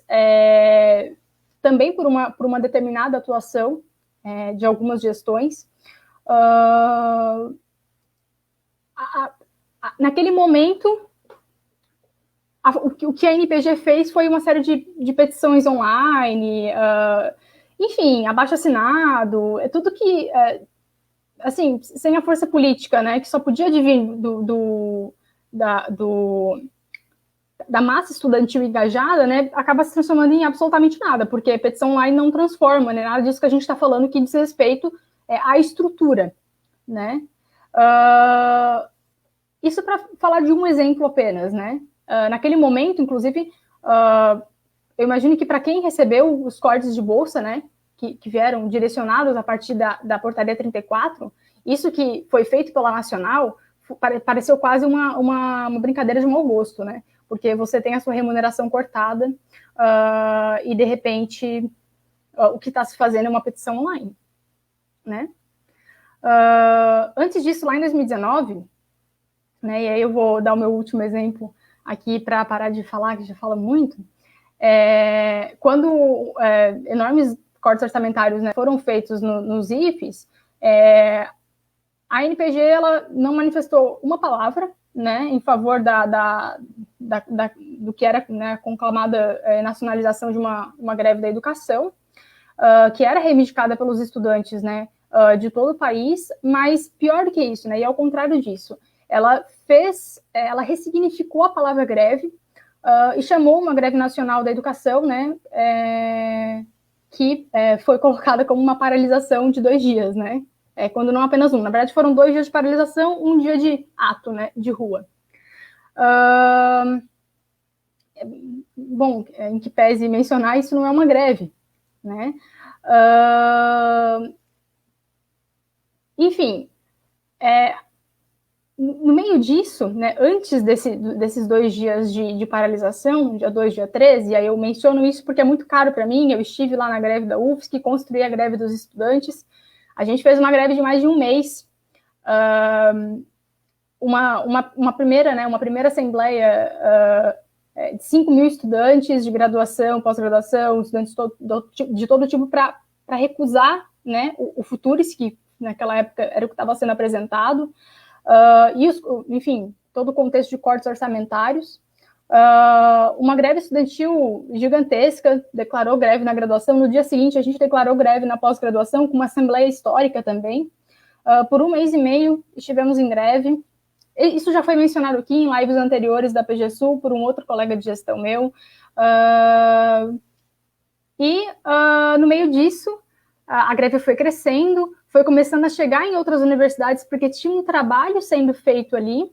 também por uma determinada atuação de algumas gestões. Naquele momento, o que a NPG fez foi uma série de petições online, enfim, abaixo-assinado, tudo que, assim, sem a força política, né, que só podia advir da massa estudantil engajada, né, acaba se transformando em absolutamente nada, porque a petição online não transforma, né, nada disso que a gente está falando que diz respeito à estrutura, né. Isso para falar de um exemplo apenas, né. Naquele momento, inclusive, eu imagino que para quem recebeu os cortes de bolsa, né, que vieram direcionados a partir da portaria 34, isso que foi feito pela Nacional pareceu quase uma brincadeira de mau gosto, né, porque você tem a sua remuneração cortada e, de repente, o que está se fazendo é uma petição online, né. Antes disso, lá em 2019, né, e aí eu vou dar o meu último exemplo aqui para parar de falar, que já fala muito, quando enormes cortes orçamentários, né, foram feitos nos IFES, a NPG ela não manifestou uma palavra, né, em favor do que era, né, conclamada nacionalização de uma greve da educação, que era reivindicada pelos estudantes, né, de todo o país, mas pior do que isso, né, e ao contrário disso, ela ressignificou a palavra greve e chamou uma greve nacional da educação, né, que foi colocada como uma paralisação de 2 dias, né, quando não apenas um. Na verdade, foram 2 dias de paralisação, 1 dia de ato, né, de rua. Bom, em que pese mencionar, isso não é uma greve, né? Enfim, no meio disso, né, antes desses 2 dias de paralisação, dia 2, dia 13, e aí eu menciono isso porque é muito caro para mim, eu estive lá na greve da UFSC, construí a greve dos estudantes, a gente fez uma greve de mais de 1 mês, uma primeira assembleia de 5.000 estudantes de graduação, pós-graduação, estudantes de todo tipo para recusar, né, o Futuris, que naquela época era o que estava sendo apresentado, enfim, todo o contexto de cortes orçamentários. Uma greve estudantil gigantesca, declarou greve na graduação. No dia seguinte, a gente declarou greve na pós-graduação, com uma assembleia histórica também. Por 1 mês e meio, estivemos em greve. Isso já foi mencionado aqui em lives anteriores da PGSul por um outro colega de gestão meu. No meio disso, a greve foi crescendo, foi começando a chegar em outras universidades, porque tinha um trabalho sendo feito ali.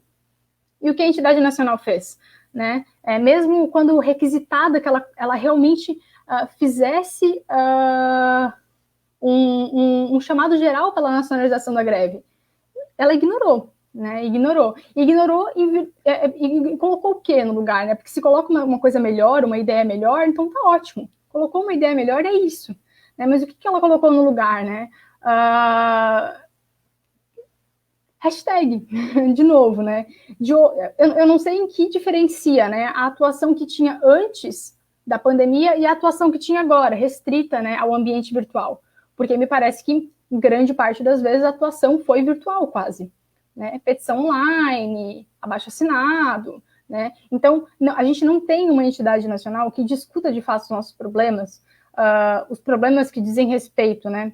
E o que a entidade nacional fez? Né? Mesmo quando requisitada que ela realmente fizesse um chamado geral pela nacionalização da greve, ela ignorou. Né, ignorou e colocou o que no lugar, né? Porque se coloca uma coisa melhor, uma ideia melhor, então tá ótimo. Colocou uma ideia melhor, é isso. Né? Mas o que ela colocou no lugar, né? Hashtag, de novo, né? Eu não sei em que diferencia, né, a atuação que tinha antes da pandemia e a atuação que tinha agora, restrita, né, ao ambiente virtual. Porque me parece que, em grande parte das vezes, a atuação foi virtual quase. Né? Petição online, abaixo-assinado, né? Então, a gente não tem uma entidade nacional que discuta de fato os nossos problemas, os problemas que dizem respeito, né,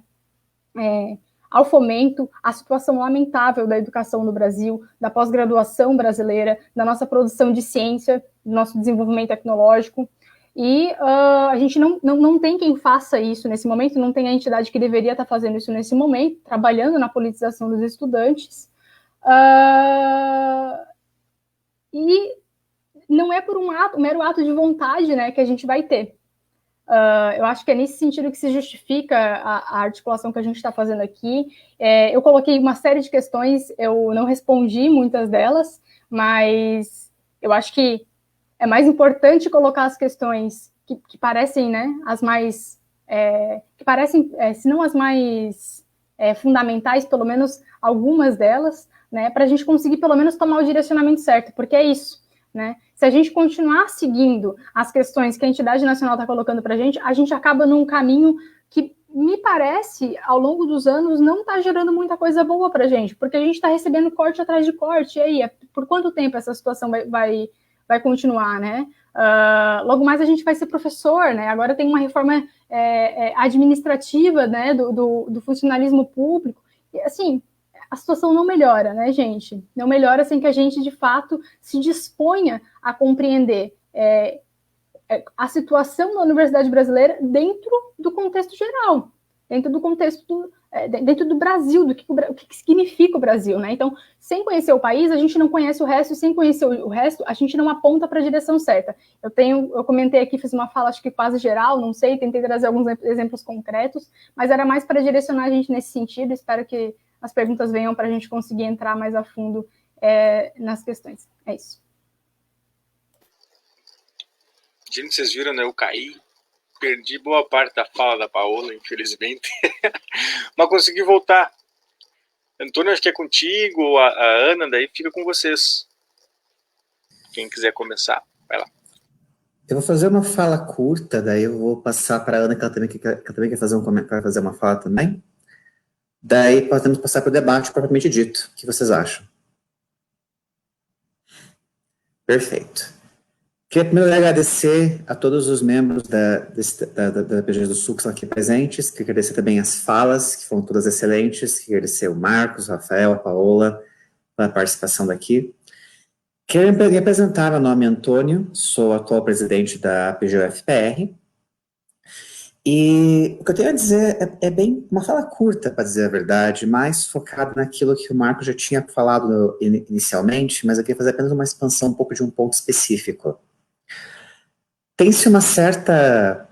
ao fomento, à situação lamentável da educação no Brasil, da pós-graduação brasileira, da nossa produção de ciência, do nosso desenvolvimento tecnológico. E a gente não tem quem faça isso nesse momento, não tem a entidade que deveria estar fazendo isso nesse momento, trabalhando na politização dos estudantes. E não é por um mero ato de vontade, né, que a gente vai ter. Eu acho que é nesse sentido que se justifica a articulação que a gente está fazendo aqui. Eu coloquei uma série de questões, eu não respondi muitas delas, mas eu acho que é mais importante colocar as questões que parecem, né, as mais... que parecem, se não as mais fundamentais, pelo menos algumas delas, né, para a gente conseguir pelo menos tomar o direcionamento certo, porque é isso, né? Se a gente continuar seguindo as questões que a entidade nacional está colocando para a gente acaba num caminho que, me parece, ao longo dos anos, não está gerando muita coisa boa para a gente, porque a gente está recebendo corte atrás de corte, e aí, por quanto tempo essa situação vai continuar, né? Logo mais a gente vai ser professor, né? Agora tem uma reforma administrativa, né, do funcionalismo público, e, assim, a situação não melhora, né, gente? Não melhora sem que a gente, de fato, se disponha a compreender a situação da universidade brasileira dentro do contexto geral, dentro do contexto dentro do Brasil, o que significa o Brasil, né? Então, sem conhecer o país, a gente não conhece o resto, e sem conhecer o resto, a gente não aponta para a direção certa. Eu comentei aqui, fiz uma fala, acho que quase geral, não sei, tentei trazer alguns exemplos concretos, mas era mais para direcionar a gente nesse sentido. Espero que as perguntas venham para a gente conseguir entrar mais a fundo nas questões. É isso. Gente, vocês viram, né? Eu caí, perdi boa parte da fala da Paola, infelizmente, mas consegui voltar. Antônio, acho que é contigo, a Ana, daí fica com vocês. Quem quiser começar, vai lá. Eu vou fazer uma fala curta, daí eu vou passar para a Ana, que ela também quer fazer um comentário, fazer uma fala também. Daí podemos passar para o debate propriamente dito. O que vocês acham? Perfeito. Queria primeiro agradecer a todos os membros da PG do Sul que estão aqui presentes, queria agradecer também as falas, que foram todas excelentes, queria agradecer o Marcos, o Rafael, a Paola, pela participação daqui. Queria me apresentar, meu nome é Antônio, sou atual presidente da PGUFPR, e o que eu tenho a dizer é bem uma fala curta, para dizer a verdade, mais focado naquilo que o Marcos já tinha falado inicialmente, mas eu queria fazer apenas uma expansão um pouco de um ponto específico. Tem-se uma certa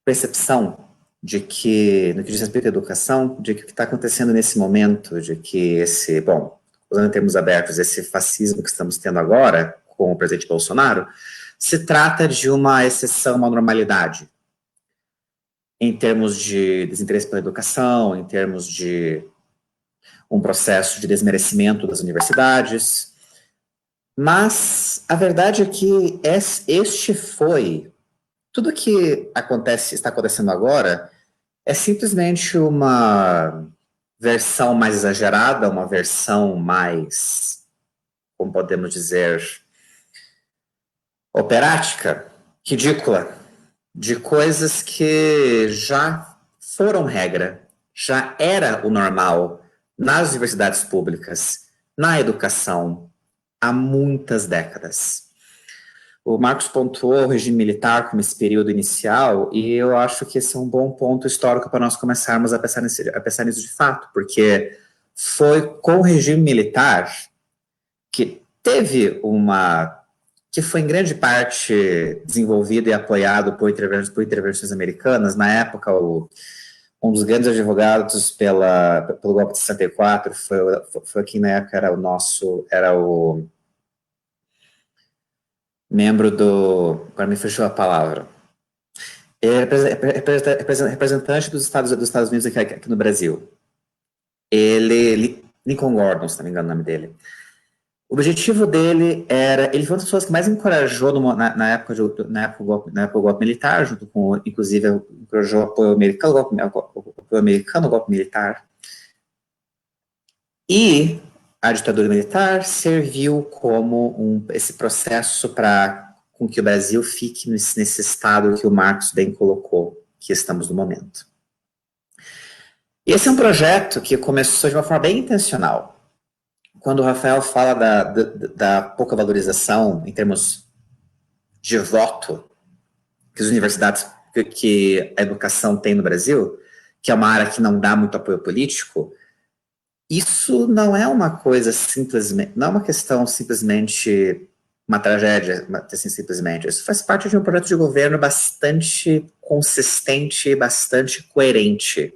percepção de que, no que diz respeito à educação, de que o que está acontecendo nesse momento, de que esse, bom, usando em termos abertos, esse fascismo que estamos tendo agora, com o presidente Bolsonaro, se trata de uma exceção, uma normalidade, em termos de desinteresse pela educação, em termos de um processo de desmerecimento das universidades. Mas a verdade é que este foi... Tudo que está acontecendo agora é simplesmente uma versão mais exagerada, uma versão mais, como podemos dizer, operática, ridícula, de coisas que já foram regra, já era o normal nas universidades públicas, na educação, há muitas décadas. O Marcos pontuou o regime militar como esse período inicial, e eu acho que esse é um bom ponto histórico para nós começarmos a pensar nisso de fato, porque foi com o regime militar que teve que foi em grande parte desenvolvido e apoiado por intervenções americanas. Na época, um dos grandes advogados pelo golpe de 64 foi quem na época era o membro agora me fugiu a palavra, representante dos Estados Unidos aqui no Brasil. Lincoln Gordon, se não me engano o nome dele. O objetivo dele ele foi uma das pessoas que mais encorajou na época do golpe militar, junto com, inclusive, encorajou o apoio americano ao golpe militar. E a ditadura militar serviu como esse processo para com que o Brasil fique nesse estado que o Marcos bem colocou, que estamos no momento. E esse é um projeto que começou de uma forma bem intencional. Quando o Rafael fala da pouca valorização em termos de voto que as universidades, que a educação tem no Brasil, que é uma área que não dá muito apoio político, isso não é uma coisa simplesmente, não é uma questão simplesmente uma tragédia, assim, simplesmente. Isso faz parte de um projeto de governo bastante consistente, bastante coerente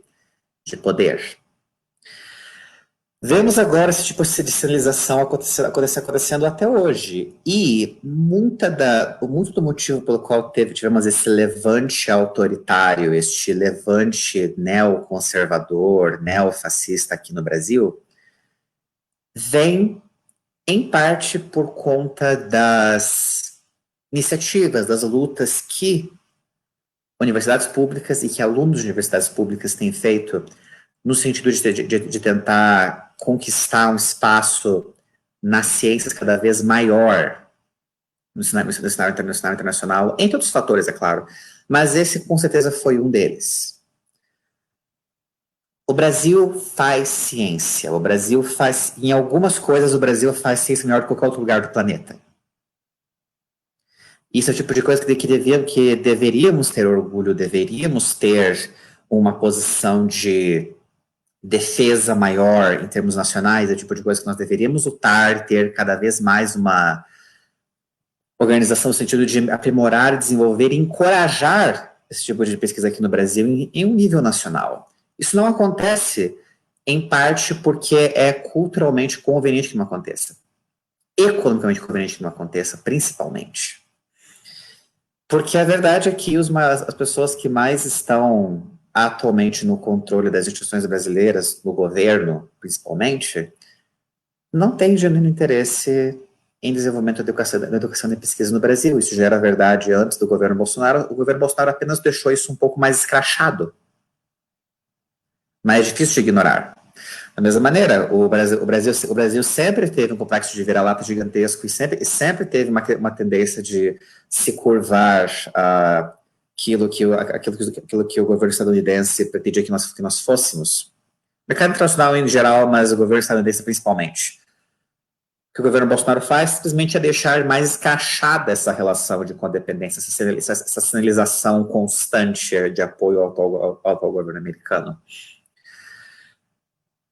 de poder. Vemos agora esse tipo de sinalização acontecendo até hoje. E muito do motivo pelo qual tivemos esse levante autoritário, este levante neoconservador, neofascista aqui no Brasil, vem, em parte, por conta das iniciativas, das lutas que universidades públicas e que alunos de universidades públicas têm feito no sentido de tentar conquistar um espaço nas ciências cada vez maior no cenário internacional, entre outros fatores, é claro, mas esse com certeza foi um deles. O Brasil faz ciência, em algumas coisas o Brasil faz ciência melhor do que qualquer outro lugar do planeta. Isso é o tipo de coisa que deveríamos ter orgulho, deveríamos ter uma posição de defesa maior em termos nacionais, é o tipo de coisa que nós deveríamos lutar, ter cada vez mais uma organização no sentido de aprimorar, desenvolver e encorajar esse tipo de pesquisa aqui no Brasil em um nível nacional. Isso não acontece, em parte, porque é culturalmente conveniente que não aconteça. Economicamente conveniente que não aconteça, principalmente. Porque a verdade é que as pessoas que mais estão atualmente no controle das instituições brasileiras, no governo, principalmente, não têm genuíno interesse em desenvolvimento da educação e pesquisa no Brasil. Isso já era verdade antes do governo Bolsonaro. O governo Bolsonaro apenas deixou isso um pouco mais escrachado. Mas é difícil de ignorar. Da mesma maneira, o Brasil sempre teve um complexo de vira-lata gigantesco e sempre teve uma tendência de se curvar aquilo que o governo estadunidense pretendia que nós fôssemos. O mercado internacional em geral, mas o governo estadunidense principalmente. O que o governo Bolsonaro faz simplesmente é deixar mais escrachada essa relação de codependência, essa sinalização constante de apoio ao governo americano.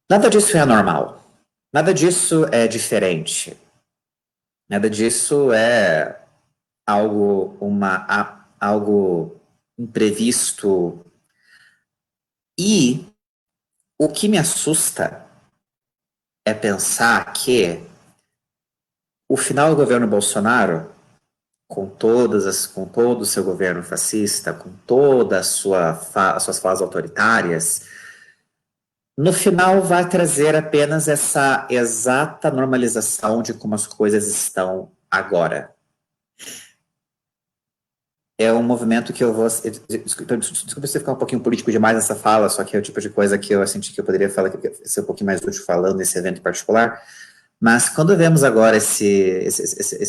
Nada disso é anormal. Nada disso é diferente. Nada disso é algo imprevisto. E o que me assusta é pensar que o final do governo Bolsonaro, com todo o seu governo fascista, com todas as suas falas autoritárias, no final vai trazer apenas essa exata normalização de como as coisas estão agora. É um movimento que eu vou... Desculpa se eu ficar um pouquinho político demais nessa fala, só que é o tipo de coisa que eu senti que eu poderia falar, que ia ser um pouquinho mais útil falando nesse evento em particular. Mas quando vemos agora esse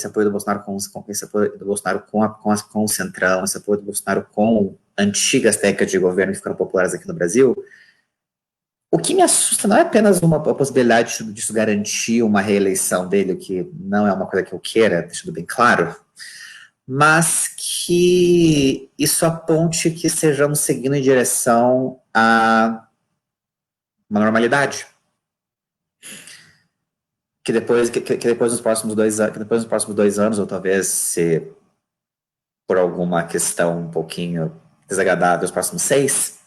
apoio do Bolsonaro com o Centrão, esse apoio do Bolsonaro com antigas técnicas de governo que ficaram populares aqui no Brasil, o que me assusta não é apenas a possibilidade disso garantir uma reeleição dele, o que não é uma coisa que eu queira, deixando bem claro, mas que isso aponte que estejamos seguindo em direção a uma normalidade. Que depois nos próximos 2 anos, ou talvez se por alguma questão um pouquinho desagradável, os próximos 6,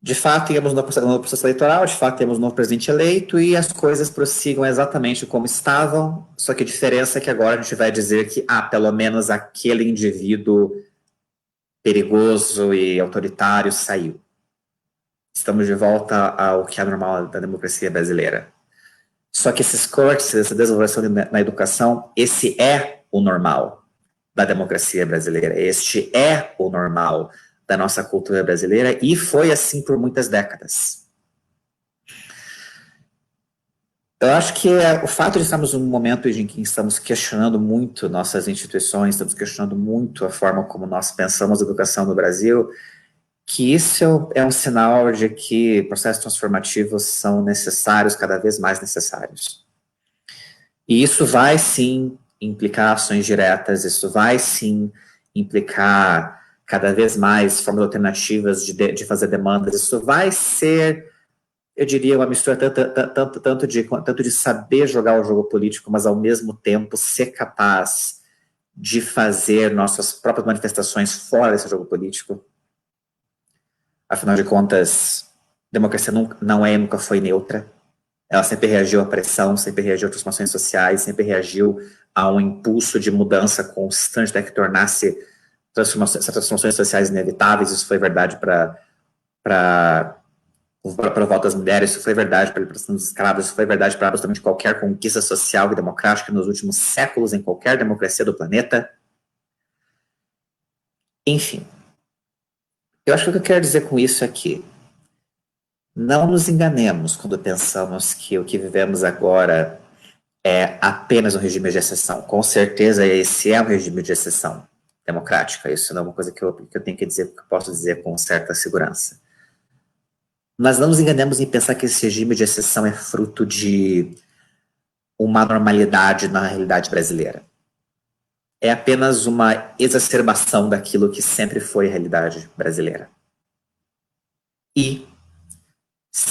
de fato temos um novo processo eleitoral, de fato temos um novo presidente eleito e as coisas prossigam exatamente como estavam, só que a diferença é que agora a gente vai dizer que, pelo menos aquele indivíduo perigoso e autoritário saiu. Estamos de volta ao que é normal da democracia brasileira. Só que esses cortes, essa desvalorização na educação, esse é o normal da democracia brasileira. Este é o normal da nossa cultura brasileira e foi assim por muitas décadas. Eu acho que o fato de estarmos num momento em que estamos questionando muito nossas instituições, estamos questionando muito a forma como nós pensamos a educação no Brasil, que isso é um sinal de que processos transformativos são necessários, cada vez mais necessários. E isso vai, sim, implicar ações diretas, isso vai, sim, implicar cada vez mais formas alternativas de fazer demandas, isso vai ser, eu diria, uma mistura tanto de saber jogar o jogo político, mas, ao mesmo tempo, ser capaz de fazer nossas próprias manifestações fora desse jogo político. Afinal de contas, democracia não é e nunca foi neutra. Ela sempre reagiu à pressão, sempre reagiu a transformações sociais, sempre reagiu a um impulso de mudança constante até que tornasse essas transformações sociais inevitáveis. Isso foi verdade para o voto das mulheres, isso foi verdade para a libertação dos escravos, isso foi verdade para absolutamente qualquer conquista social e democrática nos últimos séculos em qualquer democracia do planeta. Enfim. Eu acho que o que eu quero dizer com isso é que não nos enganemos quando pensamos que o que vivemos agora é apenas um regime de exceção. Com certeza esse é um regime de exceção democrática. Isso não é uma coisa que eu tenho que dizer, que eu posso dizer com certa segurança. Mas não nos enganemos em pensar que esse regime de exceção é fruto de uma normalidade na realidade brasileira. É apenas uma exacerbação daquilo que sempre foi a realidade brasileira. E,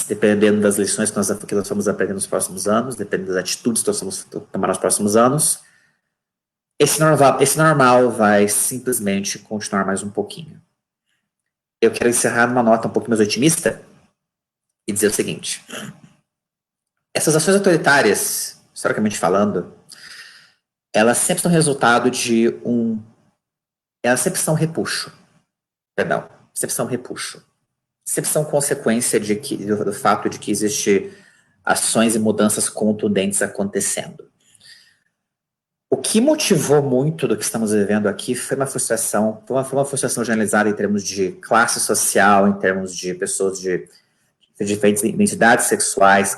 dependendo das lições que nós vamos aprender nos próximos anos, dependendo das atitudes que nós vamos tomar nos próximos anos, esse normal vai simplesmente continuar mais um pouquinho. Eu quero encerrar numa nota um pouquinho mais otimista e dizer o seguinte: essas ações autoritárias, historicamente falando, elas sempre são resultado de elas sempre são repuxo. Perdão, sempre são repuxo. Sempre são consequência do fato de que existem ações e mudanças contundentes acontecendo. O que motivou muito do que estamos vivendo aqui foi uma frustração generalizada em termos de classe social, em termos de pessoas de diferentes identidades sexuais,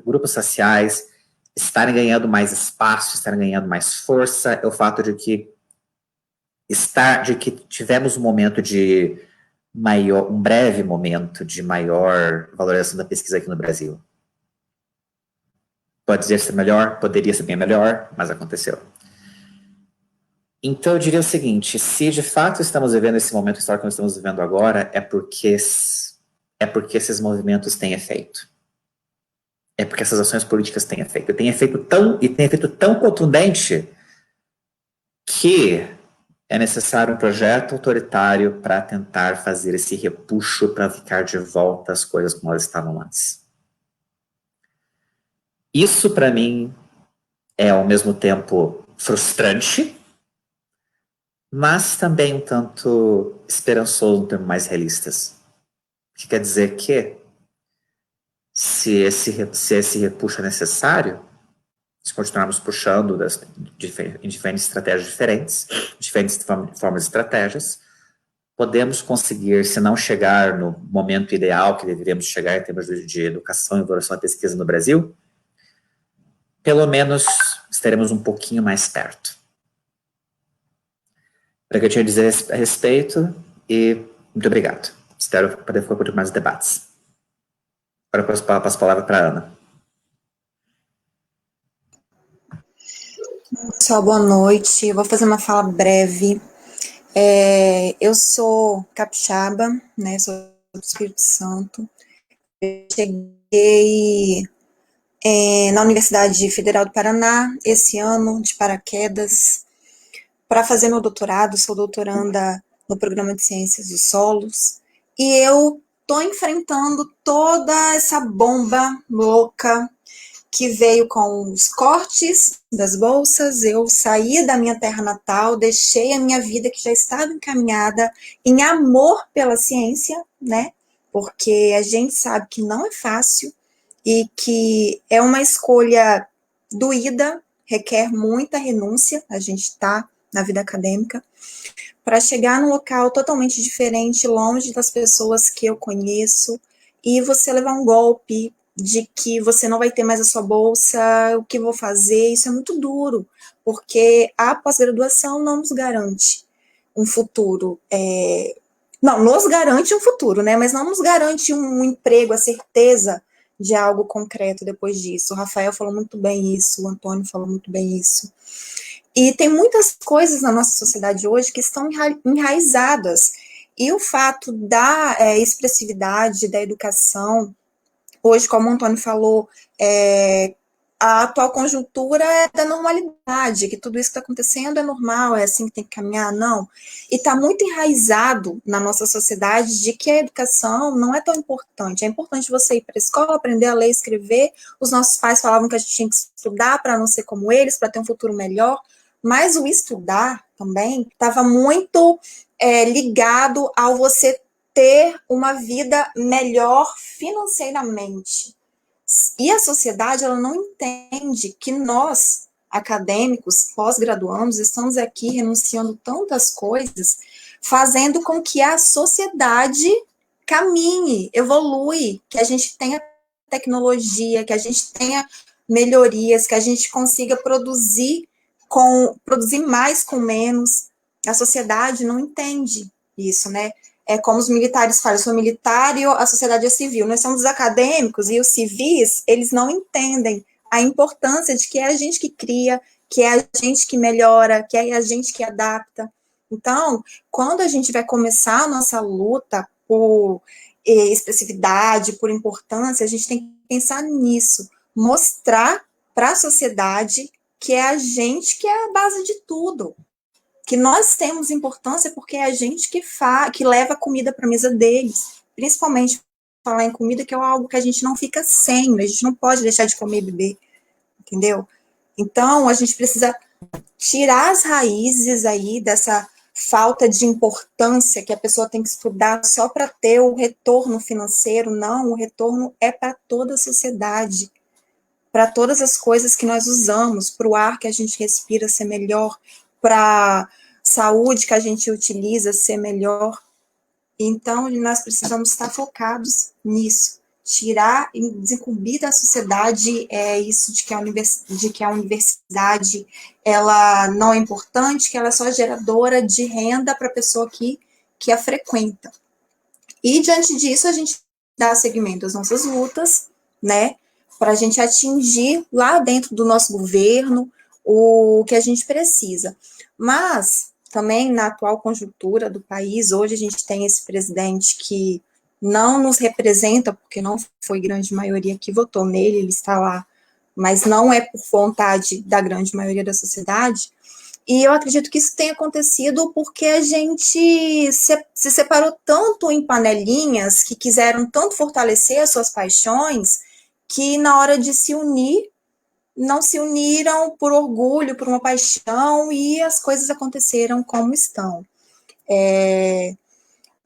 grupos raciais estarem ganhando mais espaço, estarem ganhando mais força, é o fato de que tivemos um momento de um breve momento de maior valorização da pesquisa aqui no Brasil. Pode dizer ser melhor, poderia ser bem melhor, mas aconteceu. Então, eu diria o seguinte, se de fato estamos vivendo esse momento histórico que nós estamos vivendo agora, é porque esses movimentos têm efeito. É porque essas ações políticas têm efeito. Tem efeito tão contundente que é necessário um projeto autoritário para tentar fazer esse repuxo para ficar de volta as coisas como elas estavam antes. Isso, para mim, é ao mesmo tempo frustrante, mas também um tanto esperançoso em termos mais realistas. Que quer dizer que, se esse repuxo é necessário, se continuarmos puxando em diferentes estratégias diferentes formas de estratégias, podemos conseguir, se não chegar no momento ideal que deveríamos chegar em termos de educação, evolução e pesquisa no Brasil, pelo menos estaremos um pouquinho mais perto. Era o que eu tinha a dizer a respeito e muito obrigado. Espero poder ficar por mais debates. Agora eu passo a palavra para a Ana. Pessoal, boa noite. Eu vou fazer uma fala breve. Eu sou capixaba, né? Sou do Espírito Santo. Eu cheguei na Universidade Federal do Paraná esse ano, de paraquedas, para fazer meu doutorado. Sou doutoranda no Programa de Ciências dos Solos. E eu estou enfrentando toda essa bomba louca que veio com os cortes das bolsas. Eu saí da minha terra natal, deixei a minha vida que já estava encaminhada em amor pela ciência, né? Porque a gente sabe que não é fácil e que é uma escolha doída, requer muita renúncia, a gente está na vida acadêmica, para chegar num local totalmente diferente, longe das pessoas que eu conheço, e você levar um golpe de que você não vai ter mais a sua bolsa, o que vou fazer, isso é muito duro, porque a pós-graduação não nos garante um futuro, não, nos garante um futuro, né, mas não nos garante um emprego, a certeza de algo concreto depois disso. O Rafael falou muito bem isso, o Antônio falou muito bem isso. E tem muitas coisas na nossa sociedade hoje que estão enraizadas, e o fato da expressividade da educação, hoje, como o Antônio falou, a atual conjuntura é da normalidade, que tudo isso que está acontecendo é normal, é assim que tem que caminhar, não. E está muito enraizado na nossa sociedade de que a educação não é tão importante. É importante você ir para a escola, aprender a ler e escrever. Os nossos pais falavam que a gente tinha que estudar para não ser como eles, para ter um futuro melhor. Mas o estudar também estava muito ligado ao você ter uma vida melhor financeiramente. E a sociedade, ela não entende que nós, acadêmicos, pós-graduandos, estamos aqui renunciando tantas coisas, fazendo com que a sociedade caminhe, evolui, que a gente tenha tecnologia, que a gente tenha melhorias, que a gente consiga produzir mais com menos. A sociedade não entende isso, né? É como os militares falam, eu sou militar e a sociedade é civil. Nós somos acadêmicos e os civis, eles não entendem a importância de que é a gente que cria, que é a gente que melhora, que é a gente que adapta. Então, quando a gente vai começar a nossa luta por expressividade, por importância, a gente tem que pensar nisso, mostrar para a sociedade que é a gente que é a base de tudo. Que nós temos importância porque é a gente que leva comida para a mesa deles, principalmente falar em comida, que é algo que a gente não fica sem, a gente não pode deixar de comer e beber, entendeu? Então, a gente precisa tirar as raízes aí dessa falta de importância que a pessoa tem que estudar só para ter o retorno financeiro. Não, o retorno é para toda a sociedade, para todas as coisas que nós usamos, para o ar que a gente respira ser melhor, para a saúde que a gente utiliza ser melhor. Então, nós precisamos estar focados nisso, tirar e desincumbir da sociedade isso de que a universidade ela não é importante, que ela é só geradora de renda para a pessoa que a frequenta. E, diante disso, a gente dá seguimento às nossas lutas, né, para a gente atingir lá dentro do nosso governo o que a gente precisa. Mas também na atual conjuntura do país, hoje a gente tem esse presidente que não nos representa, porque não foi grande maioria que votou nele, ele está lá, mas não é por vontade da grande maioria da sociedade. E eu acredito que isso tenha acontecido porque a gente se separou tanto em panelinhas que quiseram tanto fortalecer as suas paixões que na hora de se unir não se uniram por orgulho, por uma paixão, e as coisas aconteceram como estão.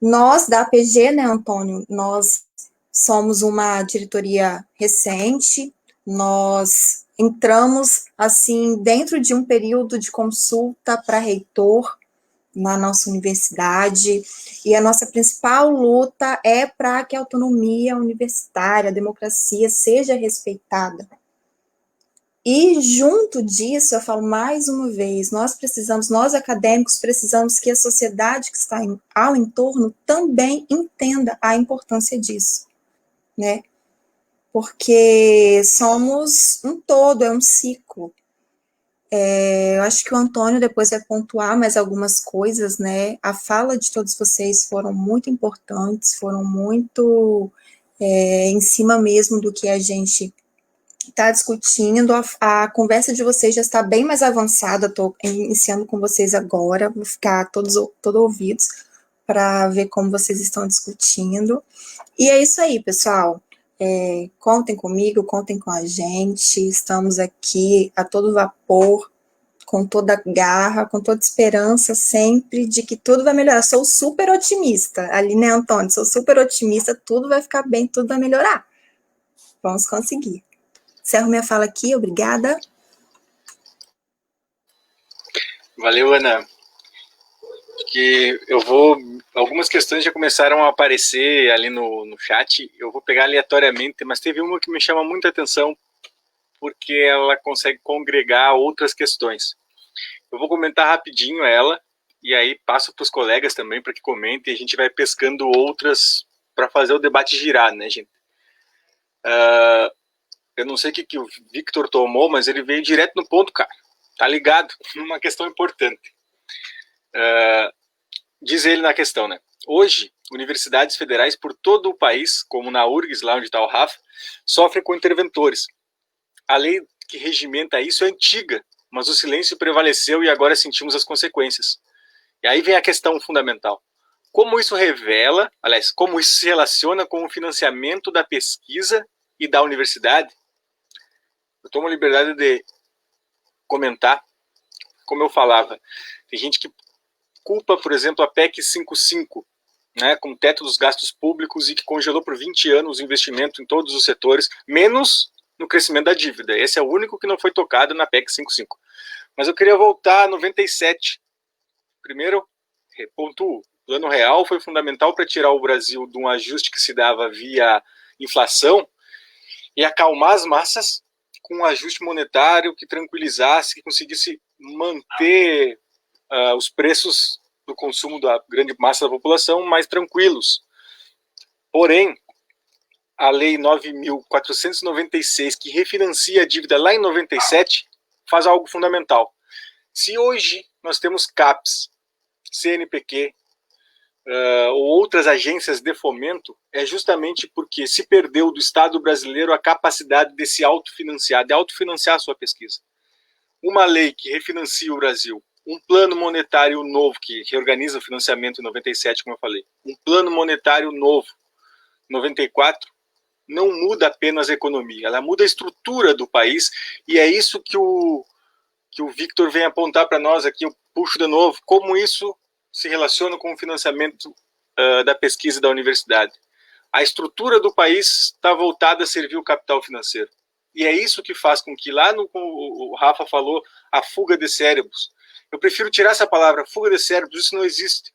Nós, da APG, né, Antônio, nós somos uma diretoria recente, nós entramos, assim, dentro de um período de consulta para reitor na nossa universidade, e a nossa principal luta é para que a autonomia universitária, a democracia seja respeitada. E junto disso, eu falo mais uma vez, nós acadêmicos precisamos que a sociedade que está ao entorno também entenda a importância disso, né? Porque somos um todo, é um ciclo. Eu acho que o Antônio depois vai pontuar mais algumas coisas, né? A fala de todos vocês foram muito importantes, foram muito em cima mesmo do que a gente está discutindo. A conversa de vocês já está bem mais avançada, estou iniciando com vocês agora, vou ficar todos ouvidos para ver como vocês estão discutindo. E é isso aí, pessoal. Contem comigo, contem com a gente, estamos aqui a todo vapor, com toda garra, com toda esperança sempre de que tudo vai melhorar. Sou super otimista, ali, né, Antônio? Sou super otimista, tudo vai ficar bem, tudo vai melhorar. Vamos conseguir. Encerro minha fala aqui, obrigada. Valeu, Ana. Que algumas questões já começaram a aparecer ali no chat, eu vou pegar aleatoriamente, mas teve uma que me chama muita atenção, porque ela consegue congregar outras questões. Eu vou comentar rapidinho ela, e aí passo para os colegas também para que comentem, e a gente vai pescando outras para fazer o debate girar, né, gente? Eu não sei o que o Victor tomou, mas ele veio direto no ponto, cara. Tá ligado? Uma questão importante. Diz ele na questão, né? Hoje, universidades federais por todo o país, como na URGS, lá onde está o Rafa, sofrem com interventores. A lei que regimenta isso é antiga, mas o silêncio prevaleceu e agora sentimos as consequências. E aí vem a questão fundamental. Como isso revela, aliás, como isso se relaciona com o financiamento da pesquisa e da universidade? Eu tomo a liberdade de comentar, como eu falava. Tem gente que culpa, por exemplo, a PEC 55, né, com o teto dos gastos públicos e que congelou por 20 anos o investimento em todos os setores, menos no crescimento da dívida. Esse é o único que não foi tocado na PEC 55. Mas eu queria voltar a 97. Primeiro, pontuo, o Plano Real foi fundamental para tirar o Brasil de um ajuste que se dava via inflação e acalmar as massas com um ajuste monetário que tranquilizasse, que conseguisse manter os preços do consumo da grande massa da população mais tranquilos. Porém, a Lei 9.496, que refinancia a dívida lá em 97, faz algo fundamental. Se hoje nós temos CAPES, CNPq ou outras agências de fomento, é justamente porque se perdeu do Estado brasileiro a capacidade de se autofinanciar, de autofinanciar a sua pesquisa. Uma lei que refinancia o Brasil, um plano monetário novo que reorganiza o financiamento em 97, como eu falei, um plano monetário novo, 94, não muda apenas a economia, ela muda a estrutura do país, e é isso que o Victor vem apontar para nós aqui, eu puxo de novo, como isso se relaciona com o financiamento da pesquisa e da universidade. A estrutura do país está voltada a servir o capital financeiro. E é isso que faz com que lá, como o Rafa falou, a fuga de cérebros. Eu prefiro tirar essa palavra, fuga de cérebros, isso não existe.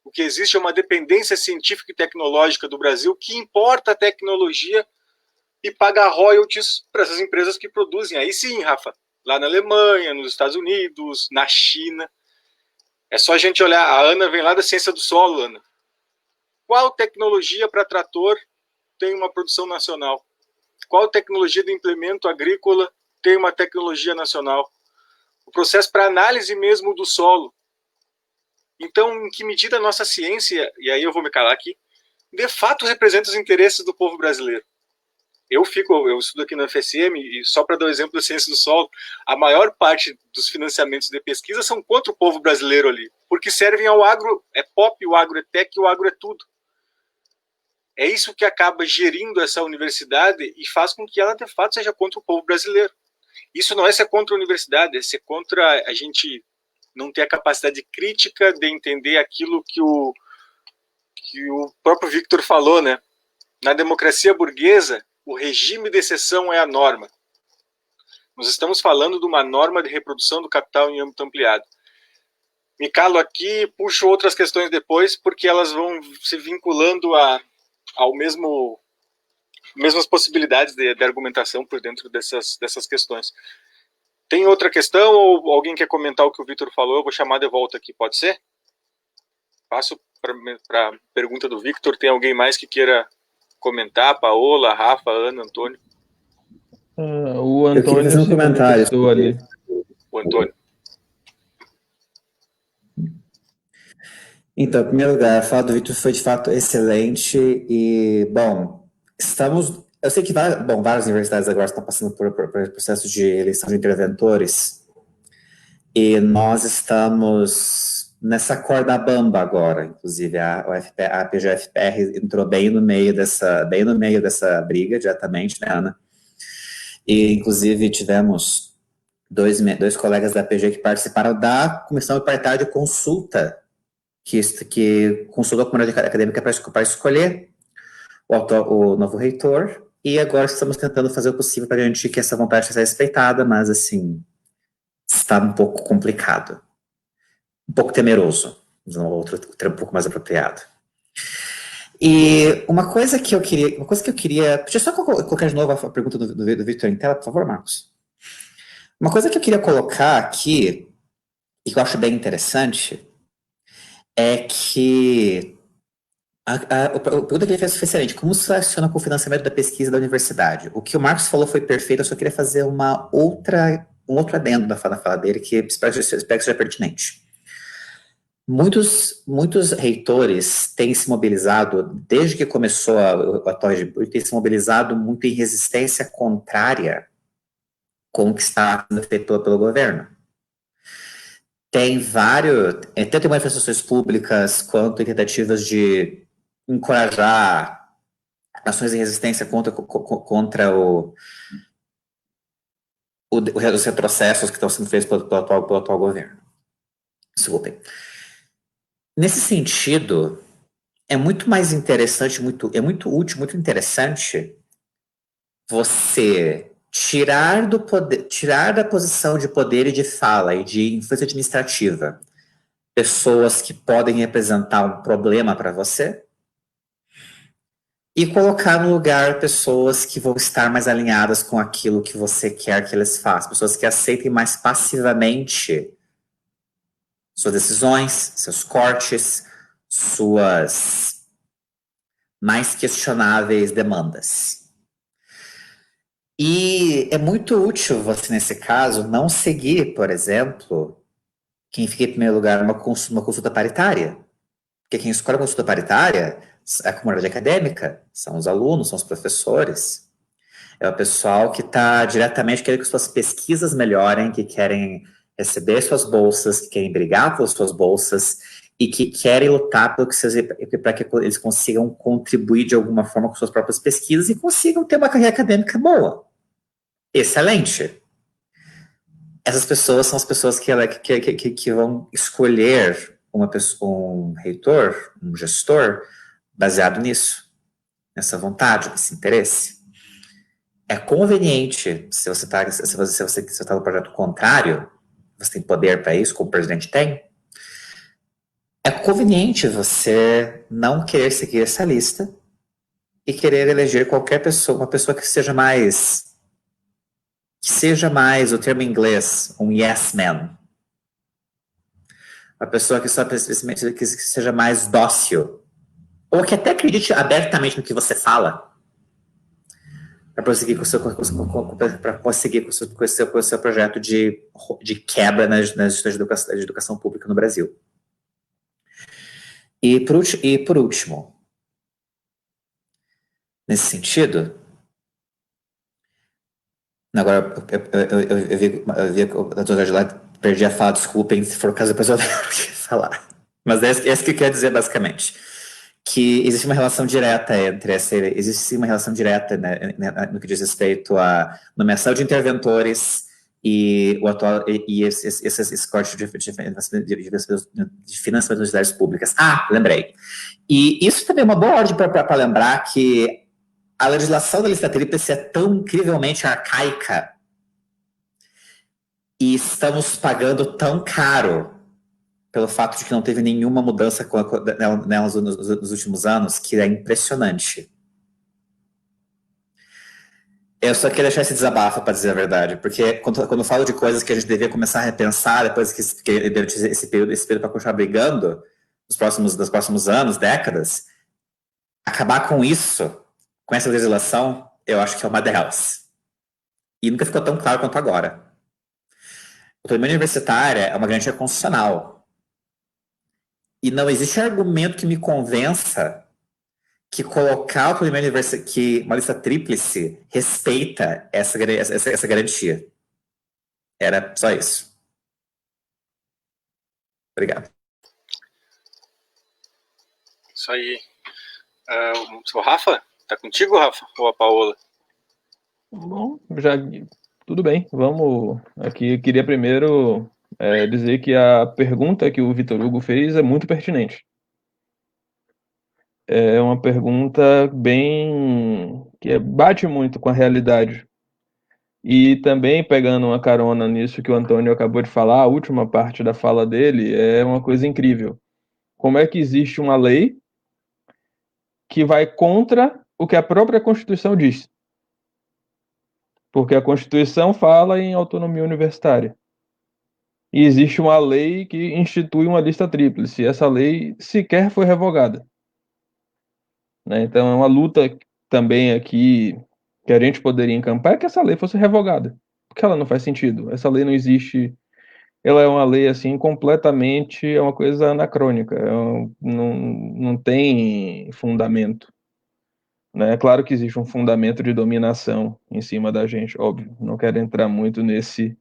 O que existe é uma dependência científica e tecnológica do Brasil que importa a tecnologia e paga royalties para essas empresas que produzem. Aí sim, Rafa, lá na Alemanha, nos Estados Unidos, na China. É só a gente olhar. A Ana vem lá da ciência do solo, Ana. Qual tecnologia para trator tem uma produção nacional? Qual tecnologia de implemento agrícola tem uma tecnologia nacional? O processo para análise mesmo do solo. Então, em que medida a nossa ciência, e aí eu vou me calar aqui, de fato representa os interesses do povo brasileiro? Eu estudo aqui na UFSM, e só para dar o exemplo da ciência do solo, a maior parte dos financiamentos de pesquisa são contra o povo brasileiro ali, porque servem ao agro, é pop, o agro é tech, o agro é tudo. É isso que acaba gerindo essa universidade e faz com que ela, de fato, seja contra o povo brasileiro. Isso não é ser contra a universidade, é ser contra a gente não ter a capacidade crítica de entender aquilo que o próprio Victor falou, né? Na democracia burguesa, o regime de exceção é a norma. Nós estamos falando de uma norma de reprodução do capital em âmbito ampliado. Me calo aqui e puxo outras questões depois, porque elas vão se vinculando ao mesmas possibilidades de argumentação por dentro dessas questões. Tem outra questão ou alguém quer comentar o que o Victor falou? Eu vou chamar de volta aqui, pode ser? Passo para a pergunta do Victor. Tem alguém mais que queira comentar? Paola, Rafa, Ana, Antônio? O Eu queria Antônio fazer um se comentário. manifestou ali. O Antônio. Então, em primeiro lugar, a fala do Victor foi de fato excelente e, bom, eu sei que várias universidades agora estão passando por processo de eleição de interventores e nós estamos nessa corda bamba agora, inclusive a PGFPR entrou bem no meio dessa briga diretamente, né, Ana? E, inclusive, tivemos dois colegas da PG que participaram da comissão paritária de consulta que consultou a comunidade acadêmica para escolher o novo reitor, e agora estamos tentando fazer o possível para garantir que essa vontade seja respeitada, mas, assim, está um pouco complicado. Um pouco temeroso, usando outro termo um pouco mais apropriado. E uma coisa que eu queria... Deixa eu só colocar de novo a pergunta do Victor em tela, por favor, Marcos. Uma coisa que eu queria colocar aqui, e que eu acho bem interessante, é que a pergunta que ele fez foi excelente. Como se funciona com o financiamento da pesquisa da universidade? O que o Marcos falou foi perfeito, eu só queria fazer um outro adendo na fala dele, que espero que seja pertinente. Muitos reitores têm se mobilizado, desde que começou a atual regime, têm se mobilizado muito em resistência contrária com o que está sendo feito pelo governo. Tem tanto em manifestações públicas quanto em tentativas de encorajar ações de resistência contra os retrocessos que estão sendo feitos pelo atual governo. Desculpem. Nesse sentido, é muito mais interessante, é muito útil, muito interessante você tirar da posição de poder e de fala e de influência administrativa pessoas que podem representar um problema para você e colocar no lugar pessoas que vão estar mais alinhadas com aquilo que você quer que eles façam, pessoas que aceitem mais passivamente suas decisões, seus cortes, suas mais questionáveis demandas. E é muito útil você, nesse caso, não seguir, por exemplo, quem fica em primeiro lugar uma consulta paritária. Porque quem escolhe a consulta paritária é a comunidade acadêmica, são os alunos, são os professores. É o pessoal que está diretamente querendo que suas pesquisas melhorem, que querem receber suas bolsas, que querem brigar pelas suas bolsas e que querem lutar para que eles consigam contribuir de alguma forma com suas próprias pesquisas e consigam ter uma carreira acadêmica boa. Excelente. Essas pessoas são as pessoas que vão escolher um reitor, um gestor, baseado nisso, nessa vontade, nesse interesse. É conveniente, se você está no projeto contrário, você tem poder para isso, como o presidente tem, é conveniente você não querer seguir essa lista e querer eleger qualquer pessoa, uma pessoa que seja mais, o termo em inglês, um yes man. Uma pessoa que seja mais dócil, ou que até acredite abertamente no que você fala, para prosseguir com o seu projeto de quebra nas instituições de educação pública no Brasil. E por último, nesse sentido, agora eu vi a doutora de lá, perdi a fala, desculpem, se for o caso depois eu lembro o que falar. Mas é isso que eu quero dizer basicamente. Que existe uma relação direta existe uma relação direta, né, no que diz respeito à nomeação de interventores e esse corte de financiamento das universidades públicas. Lembrei. E isso também é uma boa ordem para lembrar que a legislação da lista tríplice é tão incrivelmente arcaica e estamos pagando tão caro pelo fato de que não teve nenhuma mudança nelas nos últimos anos, que é impressionante. Eu só queria deixar esse desabafo, para dizer a verdade, porque quando eu falo de coisas que a gente devia começar a repensar depois que esse período para continuar brigando nos próximos anos, décadas, acabar com isso, com essa legislação, eu acho que é uma delas. E nunca ficou tão claro quanto agora. A autonomia universitária é uma garantia constitucional. E não existe argumento que me convença que colocar que uma lista tríplice respeita essa garantia. Era só isso. Obrigado. Isso aí. O Rafa? Tá contigo, Rafa? Ou a Paola? Bom, tudo bem. Vamos aqui. Eu queria primeiro dizer que a pergunta que o Vitor Hugo fez é muito pertinente. É uma pergunta que bate muito com a realidade. E também pegando uma carona nisso que o Antônio acabou de falar, a última parte da fala dele é uma coisa incrível. Como é que existe uma lei que vai contra o que a própria Constituição diz? Porque a Constituição fala em autonomia universitária. E existe uma lei que institui uma lista tríplice. Essa lei sequer foi revogada. Né? Então é uma luta também aqui que a gente poderia encampar, é que essa lei fosse revogada. Porque ela não faz sentido. Essa lei não existe. Ela é uma lei assim completamente, é uma coisa anacrônica. Não tem fundamento. Né? É claro que existe um fundamento de dominação em cima da gente, óbvio. Não quero entrar muito nesse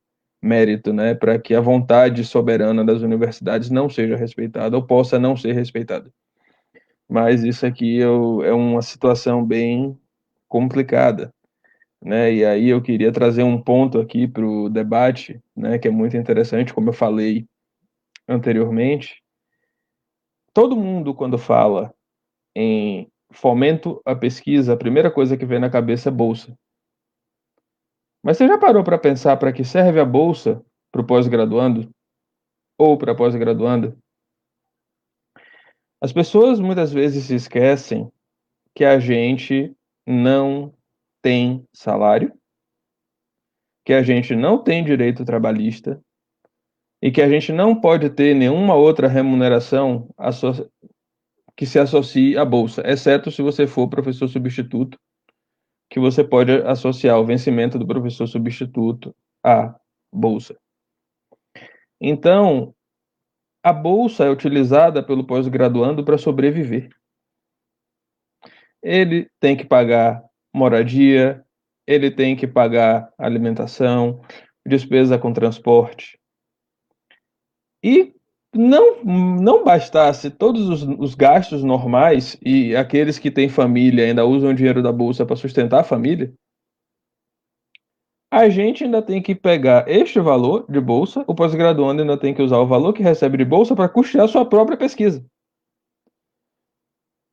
mérito, né, para que a vontade soberana das universidades não seja respeitada ou possa não ser respeitada. Mas isso aqui é uma situação bem complicada, né? E aí eu queria trazer um ponto aqui para o debate, né, que é muito interessante, como eu falei anteriormente. Todo mundo, quando fala em fomento à pesquisa, a primeira coisa que vem na cabeça é bolsa. Mas você já parou para pensar para que serve a bolsa para o pós-graduando ou para a pós-graduanda? As pessoas muitas vezes se esquecem que a gente não tem salário, que a gente não tem direito trabalhista e que a gente não pode ter nenhuma outra remuneração que se associe à bolsa, exceto se você for professor substituto, que você pode associar o vencimento do professor substituto à bolsa. Então, a bolsa é utilizada pelo pós-graduando para sobreviver. Ele tem que pagar moradia, ele tem que pagar alimentação, despesa com transporte. E não bastasse todos os gastos normais, e aqueles que têm família ainda usam o dinheiro da bolsa para sustentar a família, a gente ainda tem que pegar este valor de bolsa, o pós-graduando ainda tem que usar o valor que recebe de bolsa para custear sua própria pesquisa.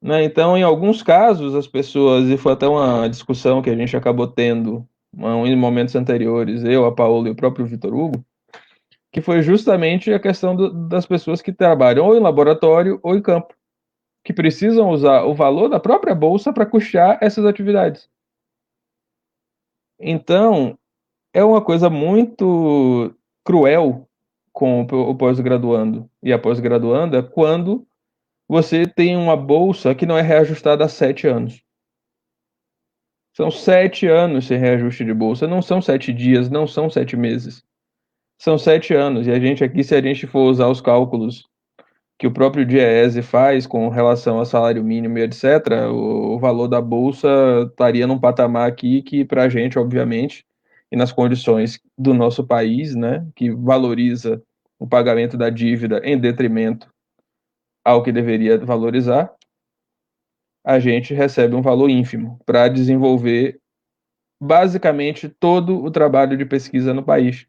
Né? Então, em alguns casos, as pessoas, e foi até uma discussão que a gente acabou tendo em momentos anteriores, eu, a Paola e o próprio Vitor Hugo, que foi justamente a questão das pessoas que trabalham ou em laboratório ou em campo, que precisam usar o valor da própria bolsa para custear essas atividades. Então, é uma coisa muito cruel com o pós-graduando e a pós-graduanda quando você tem uma bolsa que não é reajustada há 7 anos. São 7 anos sem reajuste de bolsa, não são 7 dias, não são 7 meses. São 7 anos, e a gente aqui, se a gente for usar os cálculos que o próprio DIEESE faz com relação ao salário mínimo e etc., o valor da bolsa estaria num patamar aqui que, para a gente, obviamente, e nas condições do nosso país, né, que valoriza o pagamento da dívida em detrimento ao que deveria valorizar, a gente recebe um valor ínfimo para desenvolver basicamente todo o trabalho de pesquisa no país,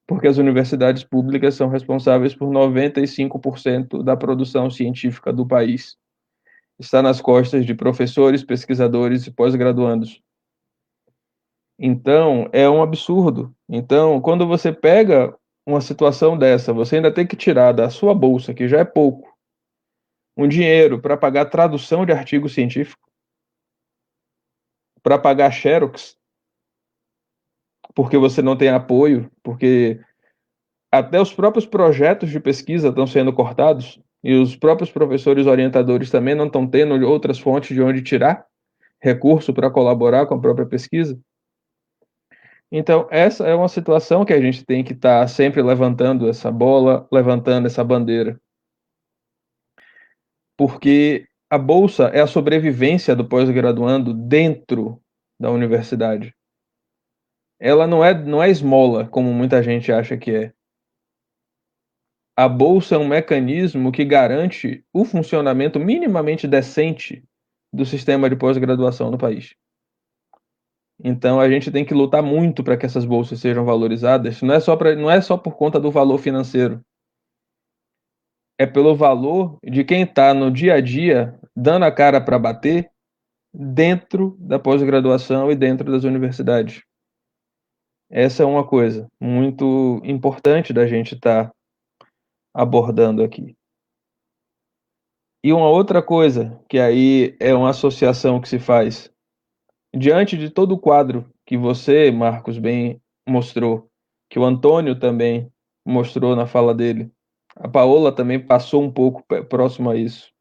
porque as universidades públicas são responsáveis por 95% da produção científica do país. Está nas costas de professores, pesquisadores e pós-graduandos. Então, é um absurdo. Então, quando você pega uma situação dessa, você ainda tem que tirar da sua bolsa, que já é pouco, um dinheiro para pagar tradução de artigo científico, para pagar xerox, porque você não tem apoio, porque até os próprios projetos de pesquisa estão sendo cortados e os próprios professores orientadores também não estão tendo outras fontes de onde tirar recurso para colaborar com a própria pesquisa. Então, essa é uma situação que a gente tem que estar sempre levantando essa bola, levantando essa bandeira. Porque a bolsa é a sobrevivência do pós-graduando dentro da universidade. Ela não é esmola, como muita gente acha que é. A bolsa é um mecanismo que garante o funcionamento minimamente decente do sistema de pós-graduação no país. Então a gente tem que lutar muito para que essas bolsas sejam valorizadas. Não é só por conta do valor financeiro. É pelo valor de quem está no dia a dia dando a cara para bater dentro da pós-graduação e dentro das universidades. Essa é uma coisa muito importante da gente estar abordando aqui. E uma outra coisa, que aí é uma associação que se faz, diante de todo o quadro que você, Marcos, bem mostrou, que o Antônio também mostrou na fala dele, a Paola também passou um pouco próximo a isso,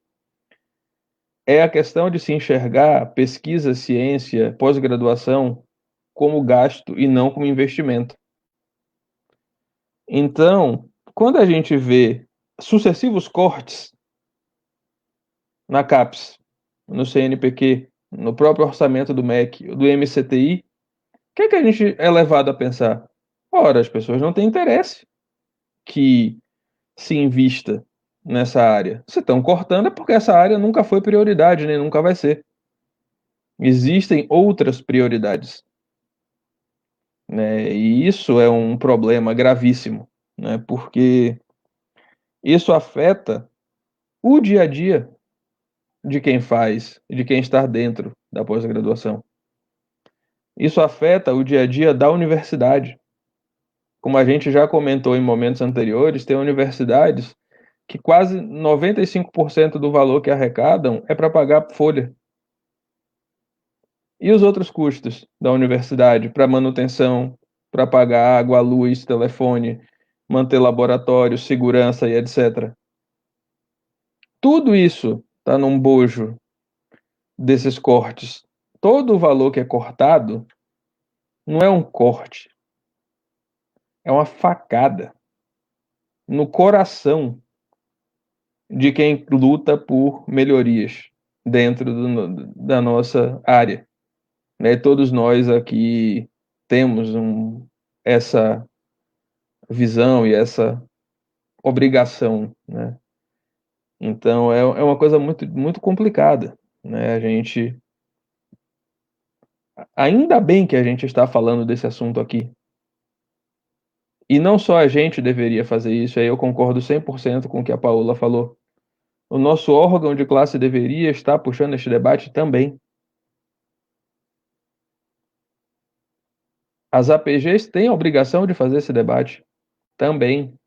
é a questão de se enxergar pesquisa, ciência, pós-graduação como gasto e não como investimento. Então, quando a gente vê sucessivos cortes na CAPES, no CNPq, no próprio orçamento do MEC, do MCTI, o que é que a gente é levado a pensar? Ora, as pessoas não têm interesse que se invista nessa área. Se estão cortando é porque essa área nunca foi prioridade, nem nunca vai ser. Existem outras prioridades, né? E isso é um problema gravíssimo, né? Porque isso afeta o dia a dia de quem faz, de quem está dentro da pós-graduação. Isso afeta o dia a dia da universidade. Como a gente já comentou em momentos anteriores, tem universidades que quase 95% do valor que arrecadam é para pagar folha. E os outros custos da universidade para manutenção, para pagar água, luz, telefone, manter laboratório, segurança e etc. Tudo isso está num bojo desses cortes. Todo o valor que é cortado não é um corte, é uma facada no coração de quem luta por melhorias dentro da nossa área. Né? Todos nós aqui temos essa visão e essa obrigação, né? Então é uma coisa muito, muito complicada, né? Ainda bem que a gente está falando desse assunto aqui. E não só a gente deveria fazer isso, aí eu concordo 100% com o que a Paola falou. O nosso órgão de classe deveria estar puxando este debate também. As APGs têm a obrigação de fazer esse debate. também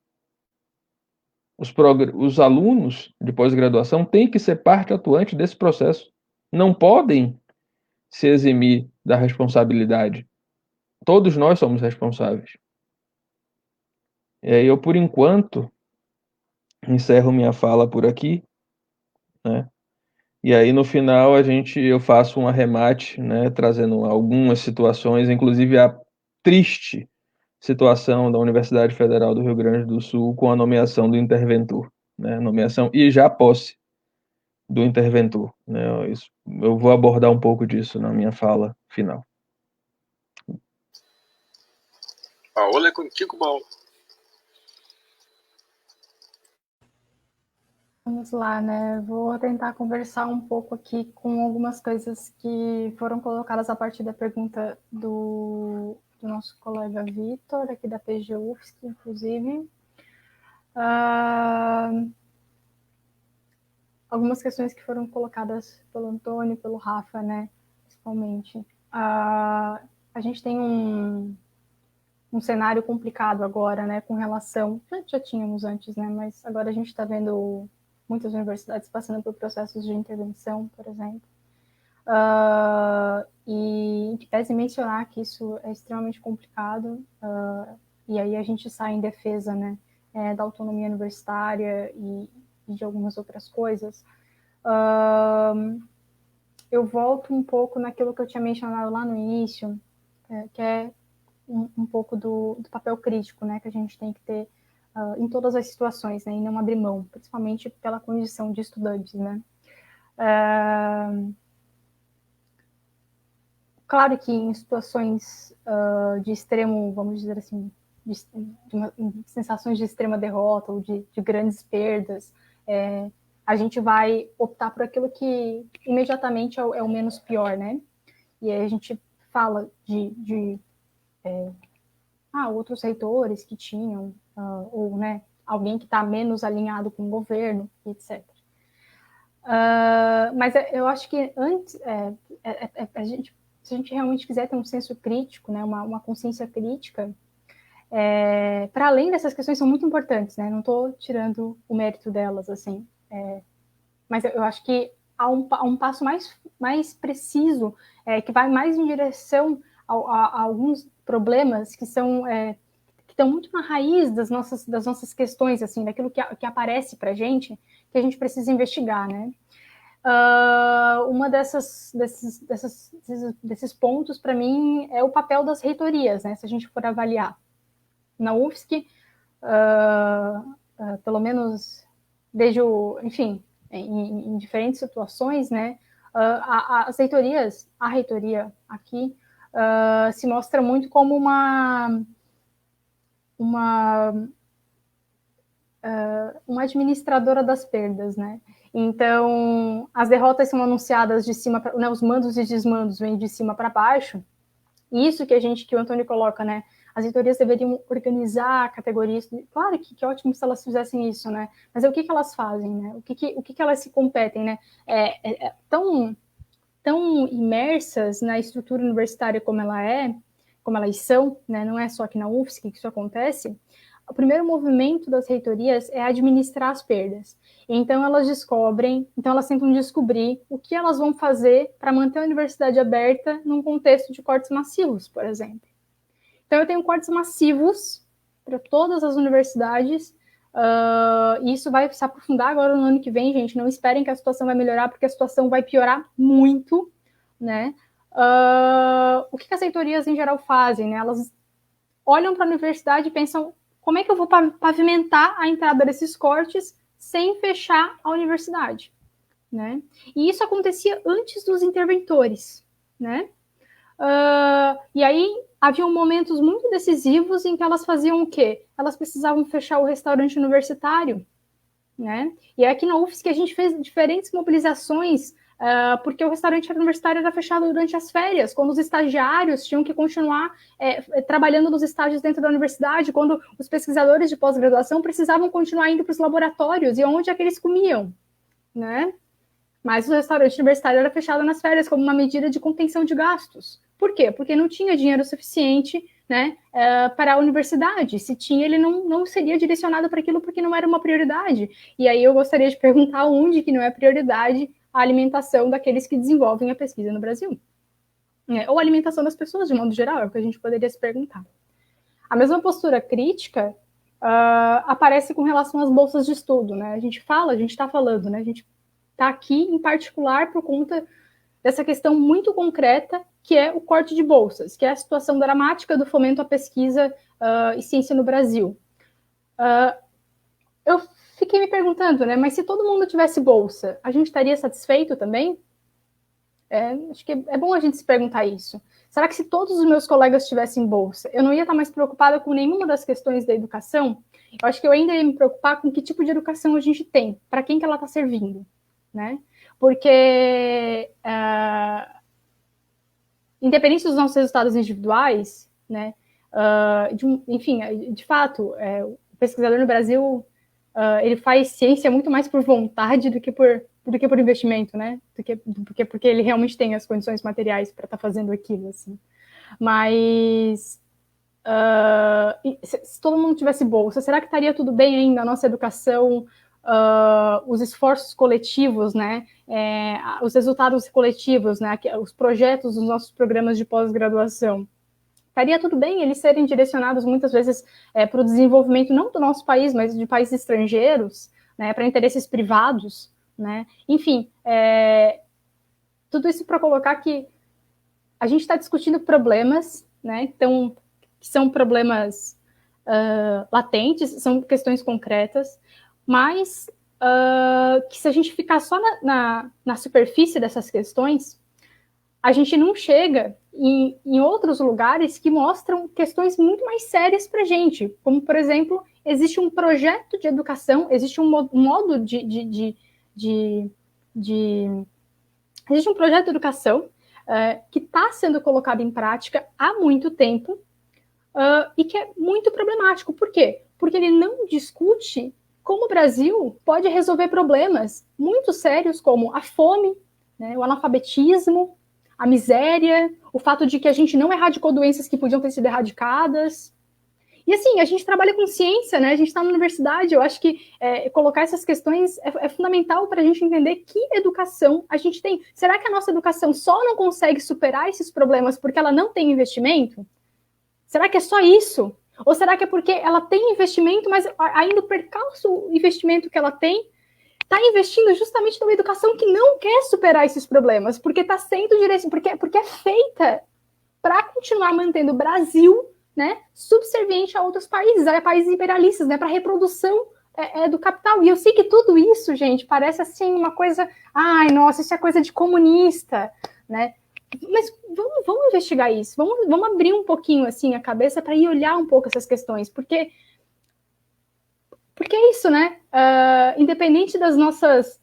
os alunos de pós-graduação têm que ser parte atuante desse processo. Não podem se eximir da responsabilidade. Todos nós somos responsáveis. E aí eu, por enquanto, encerro minha fala por aqui, né? E aí no final eu faço um arremate, né, trazendo algumas situações, inclusive a triste situação da Universidade Federal do Rio Grande do Sul com a nomeação do interventor, né, nomeação e já posse do interventor, né? Eu vou abordar um pouco disso na minha fala final. Paola, é contigo, Paola. Vamos lá, né? Vou tentar conversar um pouco aqui com algumas coisas que foram colocadas a partir da pergunta do nosso colega Vitor, aqui da PGUFSC, inclusive. Algumas questões que foram colocadas pelo Antônio, pelo Rafa, né? Principalmente. A gente tem um cenário complicado agora, né? Com relação... Já tínhamos antes, né? Mas agora a gente está vendo muitas universidades passando por processos de intervenção, por exemplo. E que pese mencionar que isso é extremamente complicado, e aí a gente sai em defesa, né, da autonomia universitária e de algumas outras coisas. Eu volto um pouco naquilo que eu tinha mencionado lá no início, que é um pouco do papel crítico, né, que a gente tem que ter em todas as situações, né, e não abrir mão, principalmente pela condição de estudantes, né. Claro que em situações de extremo, vamos dizer assim, de sensações de extrema derrota ou de grandes perdas, a gente vai optar por aquilo que imediatamente é o menos pior, né? E aí a gente fala de outros reitores que tinham, ou, né, alguém que está menos alinhado com o governo, etc. Mas eu acho que antes, se a gente realmente quiser ter um senso crítico, né, uma consciência crítica, para além dessas questões são muito importantes, né? Não estou tirando o mérito delas, assim, mas eu acho que há um passo mais preciso, que vai mais em direção a alguns problemas que são que estão muito na raiz das nossas questões, assim, daquilo que aparece para a gente, que a gente precisa investigar, né? Uma desses pontos, para mim, é o papel das reitorias, né? Se a gente for avaliar. Na UFSC, pelo menos desde enfim, em diferentes situações, né? As reitorias, a reitoria aqui, se mostra muito como uma administradora das perdas, né? Então, as derrotas são anunciadas de cima, né, os mandos e desmandos vêm de cima para baixo. Isso que o Antônio coloca, né? As reitorias deveriam organizar categorias. Claro que ótimo se elas fizessem isso, né? Mas o que elas fazem, né? O que elas se competem, né? Tão imersas na estrutura universitária como elas são, né? Não é só aqui na UFSC que isso acontece. O primeiro movimento das reitorias é administrar as perdas. Então, elas tentam descobrir o que elas vão fazer para manter a universidade aberta num contexto de cortes massivos, por exemplo. Então, eu tenho cortes massivos para todas as universidades, e isso vai se aprofundar agora no ano que vem, gente. Não esperem que a situação vai melhorar, porque a situação vai piorar muito, né? O que as reitorias, em geral, fazem, né? Elas olham para a universidade e pensam: como é que eu vou pavimentar a entrada desses cortes sem fechar a universidade, né? E isso acontecia antes dos interventores, né? E aí haviam momentos muito decisivos em que elas faziam o quê? Elas precisavam fechar o restaurante universitário, né? E aqui na UFSC a gente fez diferentes mobilizações, porque o restaurante universitário era fechado durante as férias, quando os estagiários tinham que continuar trabalhando nos estágios dentro da universidade, quando os pesquisadores de pós-graduação precisavam continuar indo para os laboratórios, e onde é que eles comiam, né? Mas o restaurante universitário era fechado nas férias como uma medida de contenção de gastos. Por quê? Porque não tinha dinheiro suficiente, né, para a universidade. Se tinha, ele não seria direcionado para aquilo porque não era uma prioridade. E aí eu gostaria de perguntar onde que não é prioridade a alimentação daqueles que desenvolvem a pesquisa no Brasil. Ou a alimentação das pessoas, de modo geral, é o que a gente poderia se perguntar. A mesma postura crítica aparece com relação às bolsas de estudo, né? A gente está falando, né? A gente está aqui, em particular, por conta dessa questão muito concreta, que é o corte de bolsas, que é a situação dramática do fomento à pesquisa e ciência no Brasil. Eu fiquei me perguntando, né? Mas se todo mundo tivesse bolsa, a gente estaria satisfeito também? Acho que é bom a gente se perguntar isso. Será que se todos os meus colegas tivessem bolsa, eu não ia estar mais preocupada com nenhuma das questões da educação? Eu acho que eu ainda ia me preocupar com que tipo de educação a gente tem, para quem que ela está servindo, né? Porque, independente dos nossos resultados individuais, né? Enfim, de fato, o pesquisador no Brasil, ele faz ciência muito mais por vontade do que por investimento, né? Porque ele realmente tem as condições materiais para estar fazendo aquilo, assim. Mas se todo mundo tivesse bolsa, será que estaria tudo bem ainda a nossa educação, os esforços coletivos, né? Os resultados coletivos, né? Os projetos dos nossos programas de pós-graduação? Estaria tudo bem eles serem direcionados muitas vezes para o desenvolvimento não do nosso país, mas de países estrangeiros, né? Para interesses privados, né? Enfim, tudo isso para colocar que a gente está discutindo problemas, né? Então, que são problemas latentes, são questões concretas, mas que se a gente ficar só na superfície dessas questões, a gente não chega em outros lugares que mostram questões muito mais sérias para a gente, como, por exemplo, existe um projeto de educação, existe um modo existe um projeto de educação que está sendo colocado em prática há muito tempo e que é muito problemático. Por quê? Porque ele não discute como o Brasil pode resolver problemas muito sérios como a fome, né, o analfabetismo, a miséria, o fato de que a gente não erradicou doenças que podiam ter sido erradicadas. E assim, a gente trabalha com ciência, né? A gente está na universidade, eu acho que colocar essas questões é fundamental para a gente entender que educação a gente tem. Será que a nossa educação só não consegue superar esses problemas porque ela não tem investimento? Será que é só isso? Ou será que é porque ela tem investimento, mas ainda o percalço o investimento que ela tem está investindo justamente numa educação que não quer superar esses problemas, porque está sendo porque é feita para continuar mantendo o Brasil, né, subserviente a outros países, a países imperialistas, né, para reprodução do capital. E eu sei que tudo isso, gente, parece assim uma coisa, ai, nossa, isso é coisa de comunista, né? Mas vamos investigar isso, vamos abrir um pouquinho assim a cabeça para ir olhar um pouco essas questões, porque é isso, né? Independente das nossas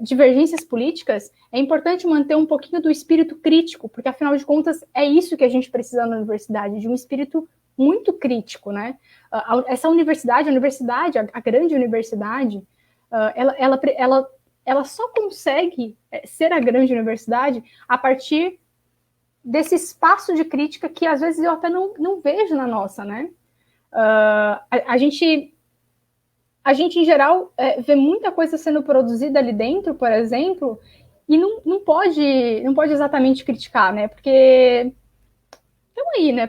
divergências políticas, é importante manter um pouquinho do espírito crítico, porque, afinal de contas, é isso que a gente precisa na universidade, de um espírito muito crítico, né? Essa universidade, a grande universidade, ela só consegue ser a grande universidade a partir desse espaço de crítica que, às vezes, eu até não vejo na nossa, né? A gente, em geral, vê muita coisa sendo produzida ali dentro, por exemplo, e não pode exatamente criticar, né? Porque estamos aí, né?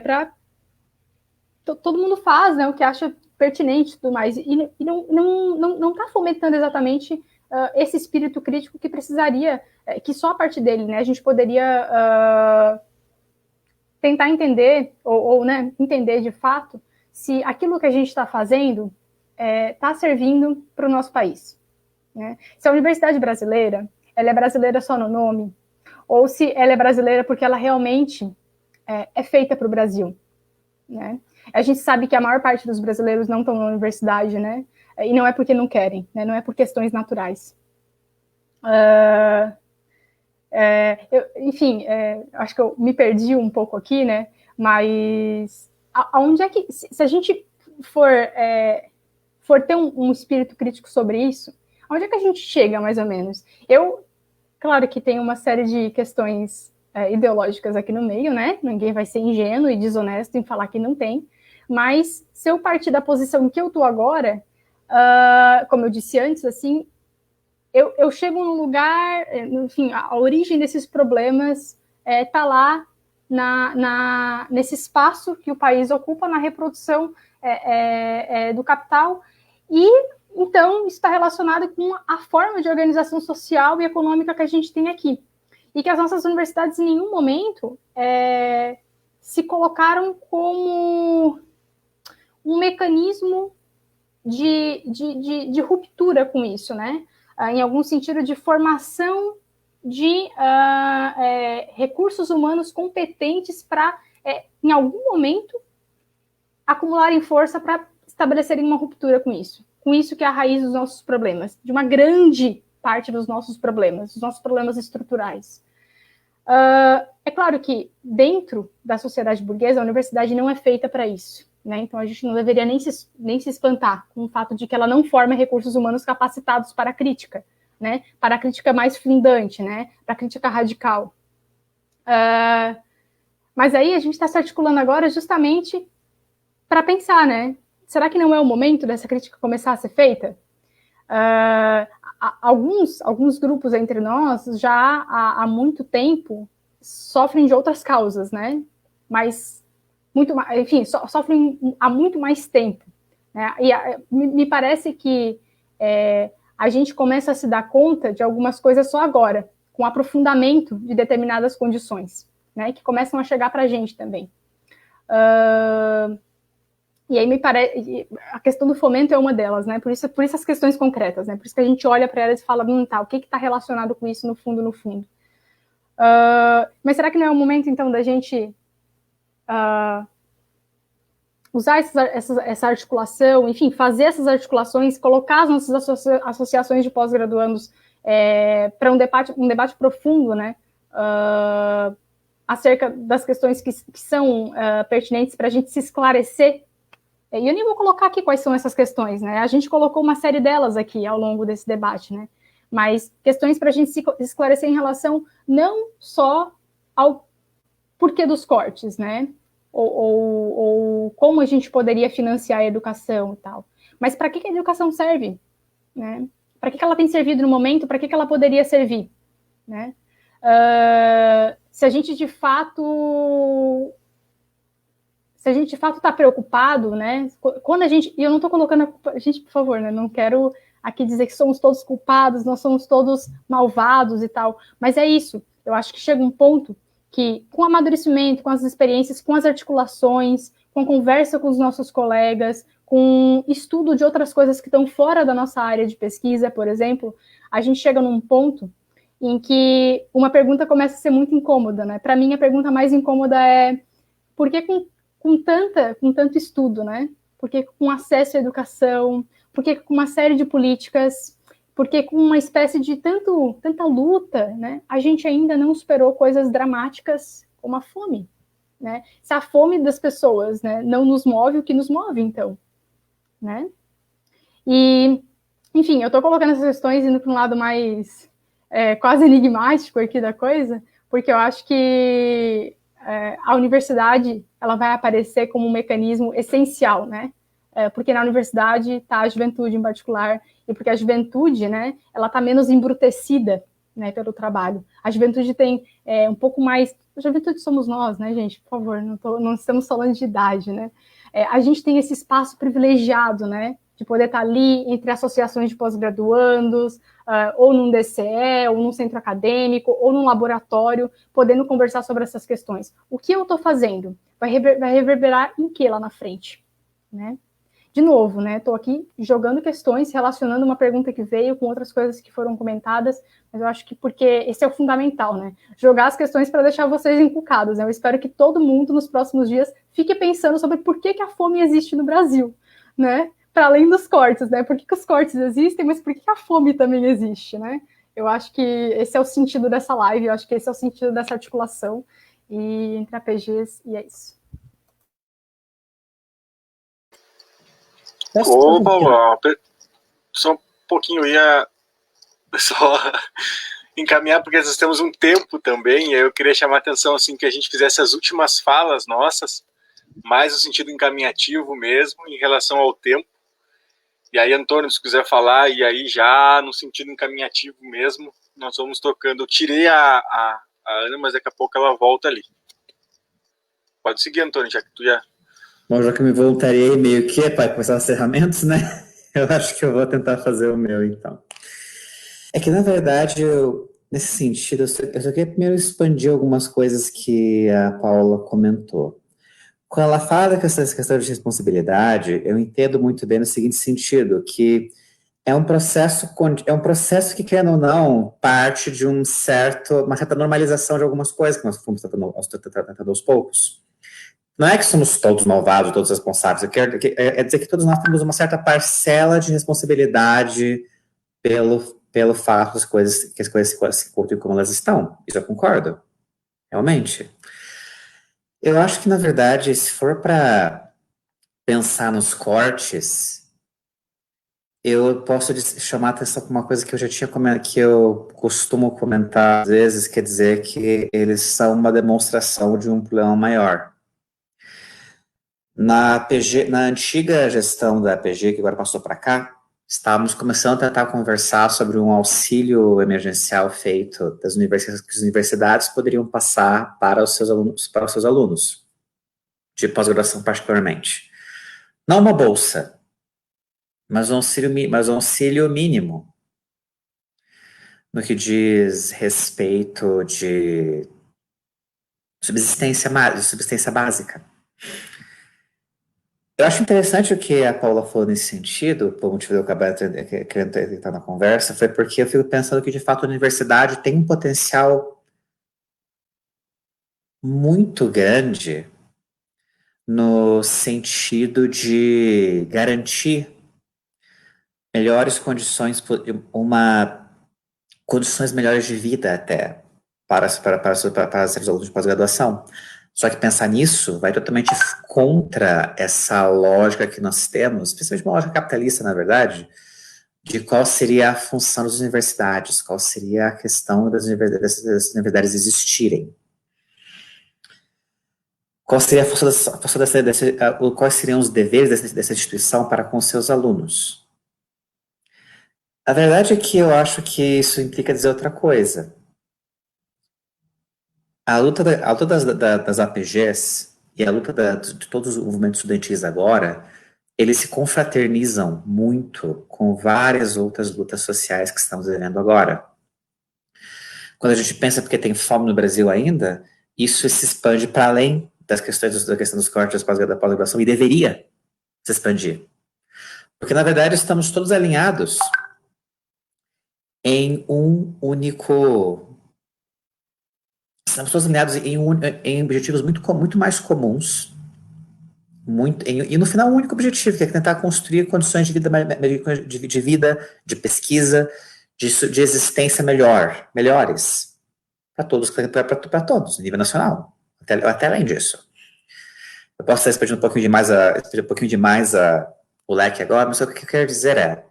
Todo mundo faz, né, o que acha pertinente e tudo mais, e não está fomentando exatamente esse espírito crítico que precisaria, que só a partir dele, né, a gente poderia tentar entender, ou né, entender de fato, se aquilo que a gente está fazendo está servindo para o nosso país, né? Se a universidade brasileira, ela é brasileira só no nome, ou se ela é brasileira porque ela realmente é feita para o Brasil, né? A gente sabe que a maior parte dos brasileiros não estão na universidade, né? E não é porque não querem, né? Não é por questões naturais. Enfim, acho que eu me perdi um pouco aqui, né? Mas aonde é que, se a gente for ter um espírito crítico sobre isso, onde é que a gente chega, mais ou menos? Claro que tem uma série de questões ideológicas aqui no meio, né? Ninguém vai ser ingênuo e desonesto em falar que não tem. Mas se eu partir da posição que eu estou agora, como eu disse antes, assim, eu chego num lugar, enfim, a origem desses problemas está lá nesse espaço que o país ocupa na reprodução do capital, e então isso está relacionado com a forma de organização social e econômica que a gente tem aqui. E que as nossas universidades em nenhum momento se colocaram como um mecanismo de ruptura com isso, né? Em algum sentido de formação de recursos humanos competentes para, em algum momento, acumularem força para estabelecerem uma ruptura com isso que é a raiz dos nossos problemas, de uma grande parte dos nossos problemas estruturais. É claro que dentro da sociedade burguesa, a universidade não é feita para isso, né? Então a gente não deveria nem se espantar com o fato de que ela não forma recursos humanos capacitados para a crítica, né? Para a crítica mais fundante, né? Para a crítica radical. Mas aí a gente está se articulando agora justamente para pensar, né? Será que não é o momento dessa crítica começar a ser feita? Alguns grupos entre nós já há muito tempo sofrem de outras causas, né? Mas sofrem há muito mais tempo, né? E me parece que a gente começa a se dar conta de algumas coisas só agora, com o aprofundamento de determinadas condições, né? Que começam a chegar para a gente também. E aí me parece, a questão do fomento é uma delas, né? Por isso as questões concretas, né? Por isso que a gente olha para elas e fala, tá, o que está relacionado com isso no fundo? Mas será que não é o momento, então, da gente usar essa articulação, enfim, fazer essas articulações, colocar as nossas associações de pós-graduandos para um debate profundo, né? Acerca das questões que são pertinentes para a gente se esclarecer. E eu nem vou colocar aqui quais são essas questões, né? A gente colocou uma série delas aqui ao longo desse debate, né? Mas questões para a gente se esclarecer em relação não só ao porquê dos cortes, né? Ou como a gente poderia financiar a educação e tal. Mas para que a educação serve? Né? Para que ela tem servido no momento? Para que ela poderia servir? Né? Se a gente de fato está preocupado, né? Quando e eu não estou colocando a culpa, gente, por favor, né? Não quero aqui dizer que somos todos culpados, nós somos todos malvados e tal, mas é isso. Eu acho que chega um ponto que, com o amadurecimento, com as experiências, com as articulações, com conversa com os nossos colegas, com estudo de outras coisas que estão fora da nossa área de pesquisa, por exemplo, a gente chega num ponto em que uma pergunta começa a ser muito incômoda, né? Para mim, a pergunta mais incômoda é por que com tanto estudo, né? Porque com acesso à educação, porque com uma série de políticas, porque com uma espécie de tanta luta, né? A gente ainda não superou coisas dramáticas como a fome, né? Se a fome das pessoas, né, não nos move, o que nos move, então, né? E, enfim, eu estou colocando essas questões indo para um lado mais quase enigmático aqui da coisa, porque eu acho que a universidade ela vai aparecer como um mecanismo essencial, né? Porque na universidade está a juventude em particular, e porque a juventude, né, ela está menos embrutecida, né, pelo trabalho. A juventude tem um pouco mais... A juventude somos nós, né, gente? Por favor, não estamos falando de idade, né? A gente tem esse espaço privilegiado, né, de poder estar ali entre associações de pós-graduandos, ou num DCE, ou num centro acadêmico, ou num laboratório, podendo conversar sobre essas questões. O que eu estou fazendo? Vai reverberar em que lá na frente? Né? De novo, né? Estou aqui jogando questões, relacionando uma pergunta que veio com outras coisas que foram comentadas, mas eu acho que porque esse é o fundamental, né? Jogar as questões para deixar vocês encucados, né? Eu espero que todo mundo, nos próximos dias, fique pensando sobre por que a fome existe no Brasil, né? Para além dos cortes, né? Por que os cortes existem, mas por que a fome também existe, né? Eu acho que esse é o sentido dessa live, eu acho que esse é o sentido dessa articulação entre APGs, e é isso. Ô, Paulo, só um pouquinho, ia só encaminhar, porque nós temos um tempo também, e aí eu queria chamar a atenção, assim, que a gente fizesse as últimas falas nossas, mais no sentido encaminhativo mesmo, em relação ao tempo. E aí, Antônio, se quiser falar, e aí já no sentido encaminhativo mesmo, nós vamos tocando. Eu tirei a Ana, mas daqui a pouco ela volta ali. Pode seguir, Antônio, já que tu já... Bom, já que eu me voluntariei meio que para começar os encerramentos, né? Eu acho que eu vou tentar fazer o meu, então. É que, na verdade, nesse sentido, eu só queria primeiro expandir algumas coisas que a Paula comentou. Quando ela fala dessa questão de responsabilidade, eu entendo muito bem no seguinte sentido, que é um processo que, querendo ou não, parte de uma certa normalização de algumas coisas que nós fomos tratando aos poucos. Não é que somos todos malvados, todos responsáveis, é dizer que todos nós temos uma certa parcela de responsabilidade pelo fato que as coisas se encontram como elas estão. Isso eu concordo, realmente. Eu acho que, na verdade, se for para pensar nos cortes, eu posso chamar a atenção para uma coisa que eu já tinha comentado, que eu costumo comentar às vezes, quer dizer que eles são uma demonstração de um problema maior. Na antiga gestão da PG, que agora passou para cá, estávamos começando a tentar conversar sobre um auxílio emergencial feito das universidades, que as universidades poderiam passar para os seus alunos, de pós-graduação particularmente. Não uma bolsa, mas um auxílio mínimo, no que diz respeito de subsistência básica. Eu acho interessante o que a Paula falou nesse sentido, por motivo de eu acabar querendo entrar na conversa, foi porque eu fico pensando que, de fato, a universidade tem um potencial muito grande no sentido de garantir melhores condições, condições melhores de vida até para os alunos de pós-graduação. Só que pensar nisso vai totalmente contra essa lógica que nós temos, principalmente uma lógica capitalista, na verdade, de qual seria a função das universidades, qual seria a questão das universidades existirem. Qual seria a função quais seriam os deveres dessa instituição para com seus alunos? A verdade é que eu acho que isso implica dizer outra coisa. A luta das APGs e a luta de todos os movimentos estudantis agora, eles se confraternizam muito com várias outras lutas sociais que estamos vivendo agora. Quando a gente pensa porque tem fome no Brasil ainda, isso se expande para além da questão dos cortes da pós-graduação e deveria se expandir. Porque, na verdade, estamos todos alinhados em um único... Estamos todos alinhados em objetivos muito mais comuns, e no final um único objetivo, que é tentar construir condições de vida, de pesquisa, de existência melhores, para todos, no nível nacional, até além disso. Eu posso estar expandindo um pouquinho demais o leque agora, mas o que eu quero dizer é,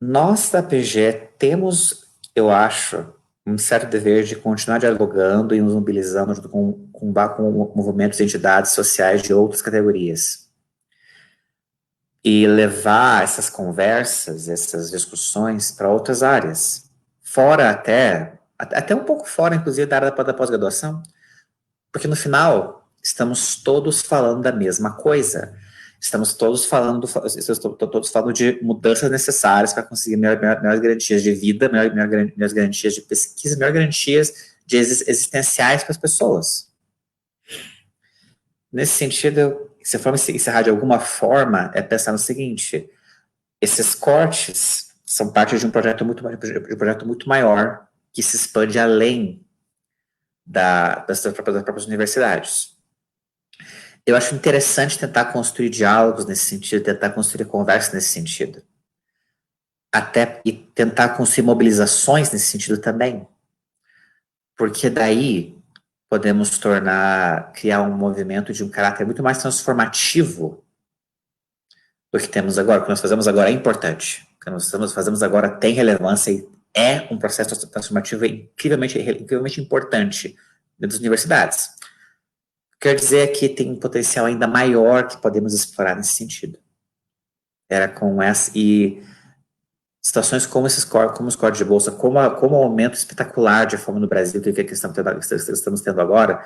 nós da PG temos, eu acho, um certo dever de continuar dialogando e nos mobilizando junto com movimentos e entidades sociais de outras categorias. E levar essas conversas, essas discussões para outras áreas. Fora até um pouco fora, inclusive, da área da pós-graduação. Porque no final, estamos todos falando da mesma coisa. Estamos todos falando de mudanças necessárias para conseguir melhores garantias de vida, melhores garantias de pesquisa, melhores garantias existenciais para as pessoas. Nesse sentido, se for encerrar de alguma forma, é pensar no seguinte: esses cortes são parte de um projeto muito maior, que se expande além das próprias universidades. Eu acho interessante tentar construir diálogos nesse sentido, tentar construir conversas nesse sentido. E tentar construir mobilizações nesse sentido também. Porque daí podemos criar um movimento de um caráter muito mais transformativo do que temos agora. O que nós fazemos agora é importante. O que nós fazemos agora tem relevância e é um processo transformativo incrivelmente importante dentro das universidades. Quer dizer que tem um potencial ainda maior que podemos explorar nesse sentido. Era com essa, e situações como como os cortes de bolsa, como o aumento espetacular de fome no Brasil, que estamos tendo agora,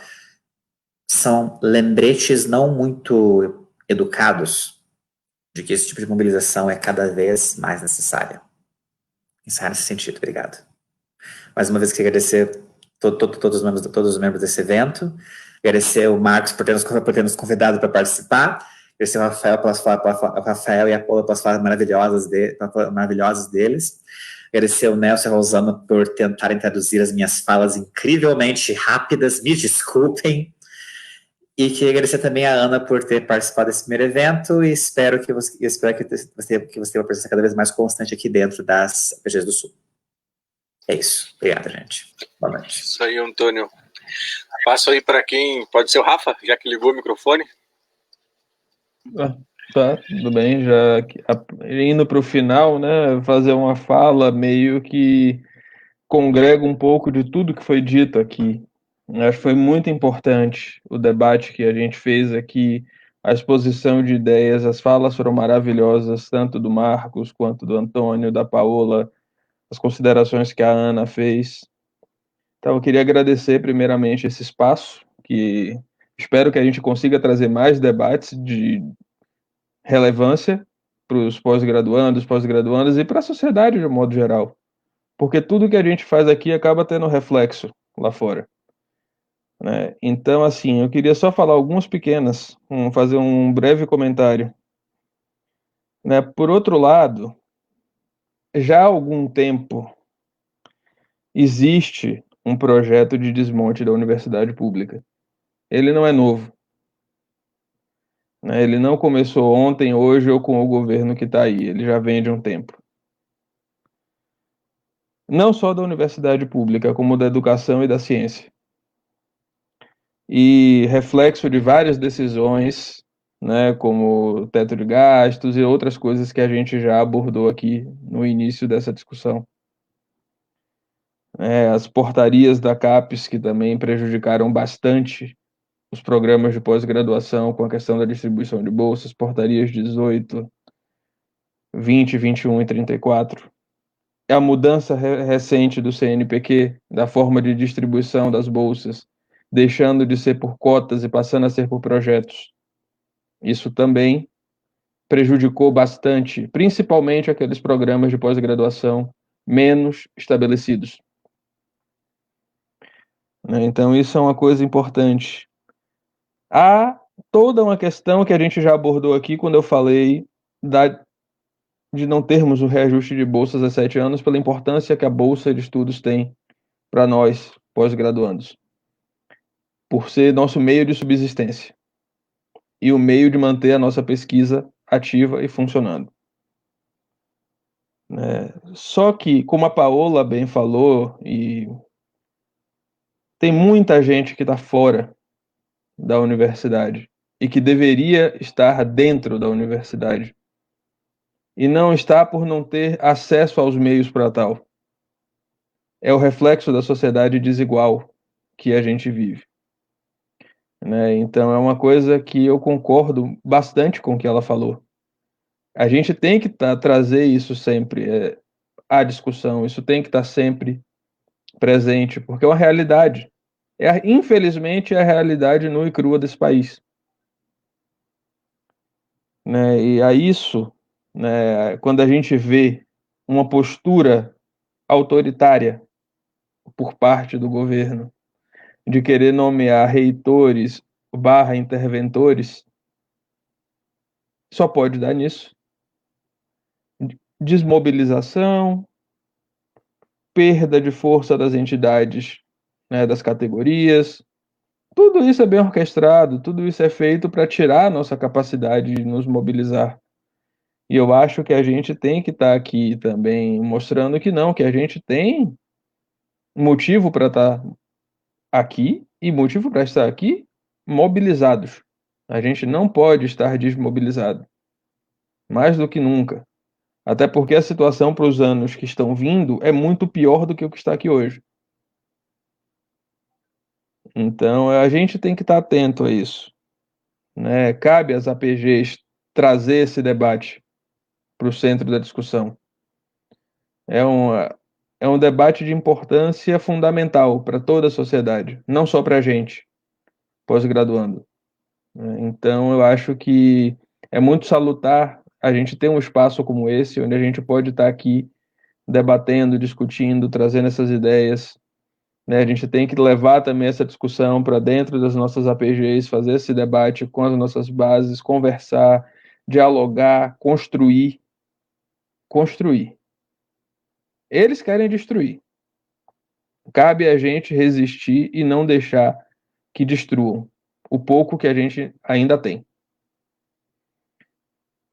são lembretes não muito educados de que esse tipo de mobilização é cada vez mais necessária. Encerrar nesse sentido. Obrigado. Mais uma vez, queria agradecer todos os membros desse evento, agradecer o Marcos por ter nos convidado para participar, agradecer o Rafael e a Paula pelas falas maravilhosas deles, agradecer o Nelson e a Rosana por tentarem traduzir as minhas falas incrivelmente rápidas, me desculpem, e queria agradecer também a Ana por ter participado desse primeiro evento, e espero que você tenha uma presença cada vez mais constante aqui dentro das APGs do Sul. É isso. Obrigado, gente. Boa noite. Isso aí, Antônio. Passo aí para quem... Pode ser o Rafa, já que ligou o microfone. Tá, tudo bem. Já indo para o final, né, fazer uma fala meio que congrega um pouco de tudo que foi dito aqui. Acho que foi muito importante o debate que a gente fez aqui, a exposição de ideias, as falas foram maravilhosas, tanto do Marcos quanto do Antônio, da Paola, as considerações que a Ana fez. Então, eu queria agradecer primeiramente esse espaço, que espero que a gente consiga trazer mais debates de relevância para os pós-graduandos e para a sociedade de um modo geral. Porque tudo que a gente faz aqui acaba tendo reflexo lá fora. Né? Então, assim, eu queria só falar algumas pequenas, fazer um breve comentário. Né? Por outro lado, já há algum tempo existe um projeto de desmonte da universidade pública. Ele não é novo. Né? Ele não começou ontem, hoje ou com o governo que está aí. Ele já vem de um tempo. Não só da universidade pública, como da educação e da ciência. E reflexo de várias decisões, né, como teto de gastos e outras coisas que a gente já abordou aqui no início dessa discussão. As portarias da CAPES, que também prejudicaram bastante os programas de pós-graduação com a questão da distribuição de bolsas, portarias 18, 20, 21 e 34. A mudança recente do CNPq, da forma de distribuição das bolsas, deixando de ser por cotas e passando a ser por projetos. Isso também prejudicou bastante, principalmente aqueles programas de pós-graduação menos estabelecidos. Então, isso é uma coisa importante. Há toda uma questão que a gente já abordou aqui quando eu falei de não termos o reajuste de bolsas há 7 anos, pela importância que a bolsa de estudos tem para nós, pós-graduandos, por ser nosso meio de subsistência e o meio de manter a nossa pesquisa ativa e funcionando. Só que, como a Paola bem falou, e tem muita gente que está fora da universidade e que deveria estar dentro da universidade e não está por não ter acesso aos meios para tal. É o reflexo da sociedade desigual que a gente vive. Então, é uma coisa que eu concordo bastante com o que ela falou. A gente tem que trazer isso sempre à discussão, isso tem que estar sempre presente, porque é uma realidade. Infelizmente, é a realidade nua e crua desse país. E a isso, quando a gente vê uma postura autoritária por parte do governo, de querer nomear reitores / interventores, só pode dar nisso. Desmobilização, perda de força das entidades, das categorias. Tudo isso é bem orquestrado, tudo isso é feito para tirar a nossa capacidade de nos mobilizar. E eu acho que a gente tem que estar aqui também mostrando que não, que a gente tem motivo para estar aqui e motivo para estar aqui mobilizados. A gente não pode estar desmobilizado. Mais do que nunca. Até porque a situação para os anos que estão vindo é muito pior do que o que está aqui hoje. Então, a gente tem que estar atento a isso, né? Cabe às APGs trazer esse debate para o centro da discussão. É um debate de importância fundamental para toda a sociedade, não só para a gente, pós-graduando. Então, eu acho que é muito salutar a gente ter um espaço como esse, onde a gente pode estar aqui debatendo, discutindo, trazendo essas ideias, né? A gente tem que levar também essa discussão para dentro das nossas APGs, fazer esse debate com as nossas bases, conversar, dialogar, construir. Eles querem destruir. Cabe a gente resistir e não deixar que destruam o pouco que a gente ainda tem.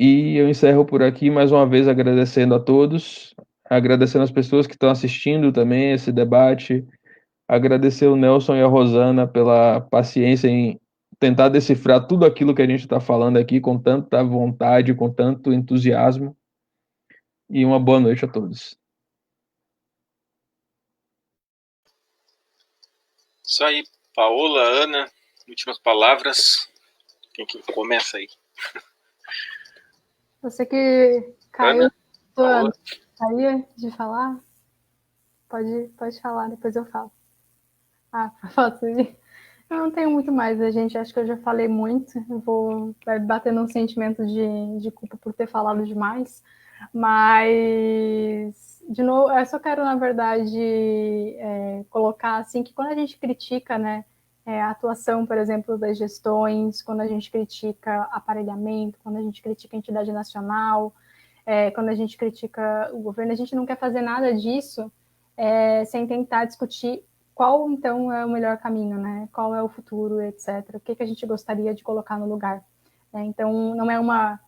E eu encerro por aqui, mais uma vez agradecendo a todos, agradecendo as pessoas que estão assistindo também esse debate, agradecer o Nelson e a Rosana pela paciência em tentar decifrar tudo aquilo que a gente está falando aqui com tanta vontade, com tanto entusiasmo. E uma boa noite a todos. Isso aí, Paola, Ana, últimas palavras. Quem que começa aí? Você que caiu, Ana, caiu de falar? Pode falar, depois eu falo. Posso ir? Eu não tenho muito mais, a gente. Acho que eu já falei muito. Vai bater num sentimento de culpa por ter falado demais. Mas, de novo, eu só quero, na verdade, colocar assim que quando a gente critica, né, a atuação, por exemplo, das gestões, quando a gente critica aparelhamento, quando a gente critica a entidade nacional, quando a gente critica o governo, a gente não quer fazer nada disso sem tentar discutir qual, então, é o melhor caminho, né? Qual é o futuro, etc. O que a gente gostaria de colocar no lugar. Então, não é uma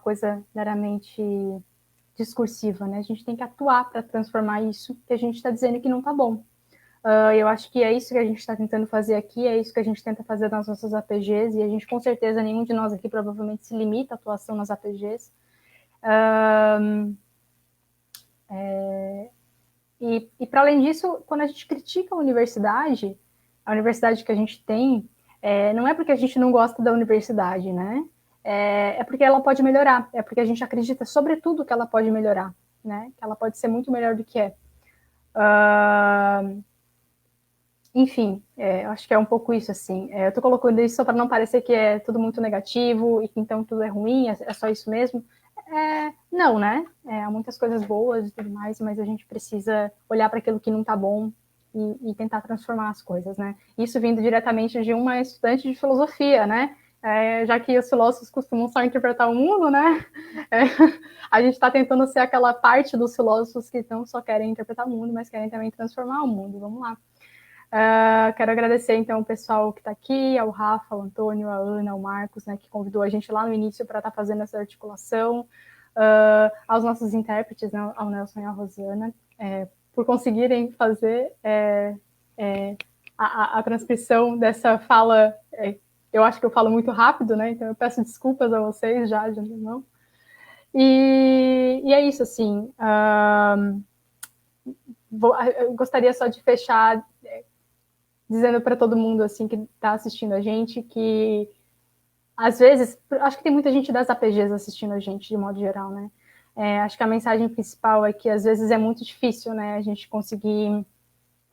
coisa meramente discursiva, né? A gente tem que atuar para transformar isso que a gente está dizendo que não está bom. Eu acho que é isso que a gente está tentando fazer aqui, é isso que a gente tenta fazer nas nossas APGs, e a gente, com certeza, nenhum de nós aqui provavelmente se limita à atuação nas APGs. E para além disso, quando a gente critica a universidade que a gente tem, não é porque a gente não gosta da universidade, né? É porque ela pode melhorar, é porque a gente acredita, sobretudo, que ela pode melhorar, né? Que ela pode ser muito melhor do que é. Enfim, eu acho que é um pouco isso, assim. Eu estou colocando isso só para não parecer que é tudo muito negativo e que então tudo é ruim, é só isso mesmo. Não, né? Há muitas coisas boas e tudo mais, mas a gente precisa olhar para aquilo que não está bom e tentar transformar as coisas, né? Isso vindo diretamente de uma estudante de filosofia, né? Já que os filósofos costumam só interpretar o mundo, né? A gente está tentando ser aquela parte dos filósofos que não só querem interpretar o mundo, mas querem também transformar o mundo. Vamos lá. Quero agradecer, então, o pessoal que está aqui, ao Rafa, ao Antônio, a Ana, ao Marcos, né, que convidou a gente lá no início para estar fazendo essa articulação, aos nossos intérpretes, né, ao Nelson e à Rosana, por conseguirem fazer a transcrição dessa fala. Eu acho que eu falo muito rápido, né, então eu peço desculpas a vocês já de antemão. E é isso, assim. Eu gostaria só de fechar dizendo para todo mundo assim que está assistindo a gente que às vezes, acho que tem muita gente das APGs assistindo a gente de modo geral, né? Acho que a mensagem principal é que às vezes é muito difícil, né, a gente conseguir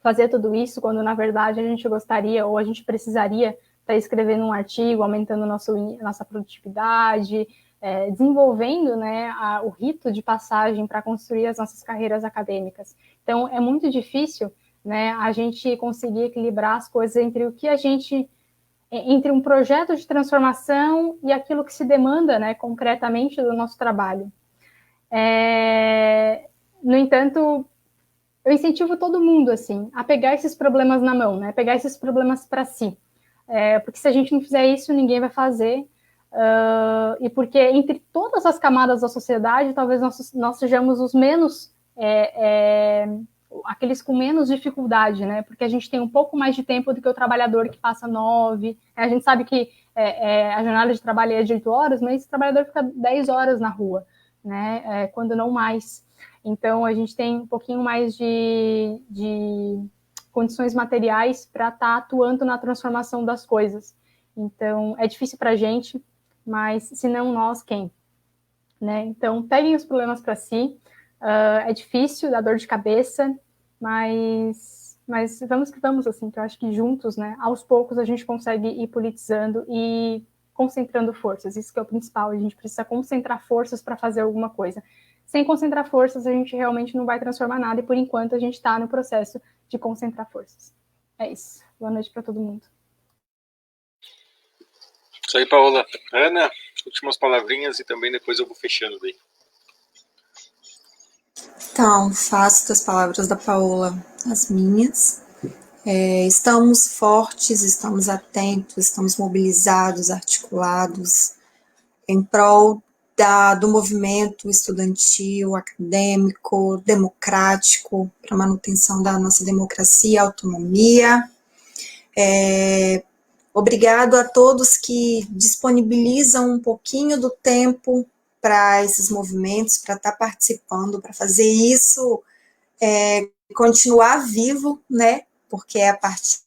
fazer tudo isso quando na verdade a gente gostaria ou a gente precisaria estar escrevendo um artigo, aumentando nossa produtividade, desenvolvendo, né, o rito de passagem para construir as nossas carreiras acadêmicas. Então é muito difícil, né, a gente conseguir equilibrar as coisas entre o que a gente, entre um projeto de transformação e aquilo que se demanda, né, concretamente do nosso trabalho. No entanto, eu incentivo todo mundo, assim, a pegar esses problemas na mão, né, pegar esses problemas para si, porque se a gente não fizer isso, ninguém vai fazer, e porque entre todas as camadas da sociedade, talvez nós sejamos os menos aqueles com menos dificuldade, né? Porque a gente tem um pouco mais de tempo do que o trabalhador que passa 9. A gente sabe que a jornada de trabalho é de 8 horas, mas o trabalhador fica 10 horas na rua. né, quando não mais. Então, a gente tem um pouquinho mais de condições materiais para estar atuando na transformação das coisas. Então, é difícil para a gente, mas se não nós, quem? Né? Então, peguem os problemas para si. É difícil, dá dor de cabeça, mas vamos que vamos, assim, que eu acho que juntos, né, aos poucos a gente consegue ir politizando e concentrando forças. Isso que é o principal, a gente precisa concentrar forças para fazer alguma coisa. Sem concentrar forças, a gente realmente não vai transformar nada, e por enquanto a gente está no processo de concentrar forças. É isso. Boa noite para todo mundo. Isso aí, Paola. Ana, últimas palavrinhas e também depois eu vou fechando daí. Então, faço das palavras da Paola as minhas. Estamos fortes, estamos atentos, estamos mobilizados, articulados em prol do movimento estudantil, acadêmico, democrático, para a manutenção da nossa democracia e autonomia. Obrigado a todos que disponibilizam um pouquinho do tempo para esses movimentos, para estar participando, para fazer isso continuar vivo, né? Porque é a partir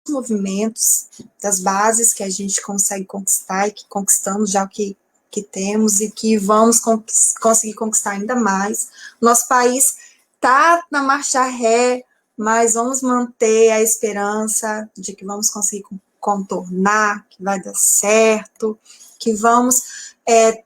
dos movimentos, das bases que a gente consegue conquistar e que conquistamos já o que temos e que vamos conseguir conquistar ainda mais. Nosso país está na marcha ré, mas vamos manter a esperança de que vamos conseguir contornar, que vai dar certo, que vamos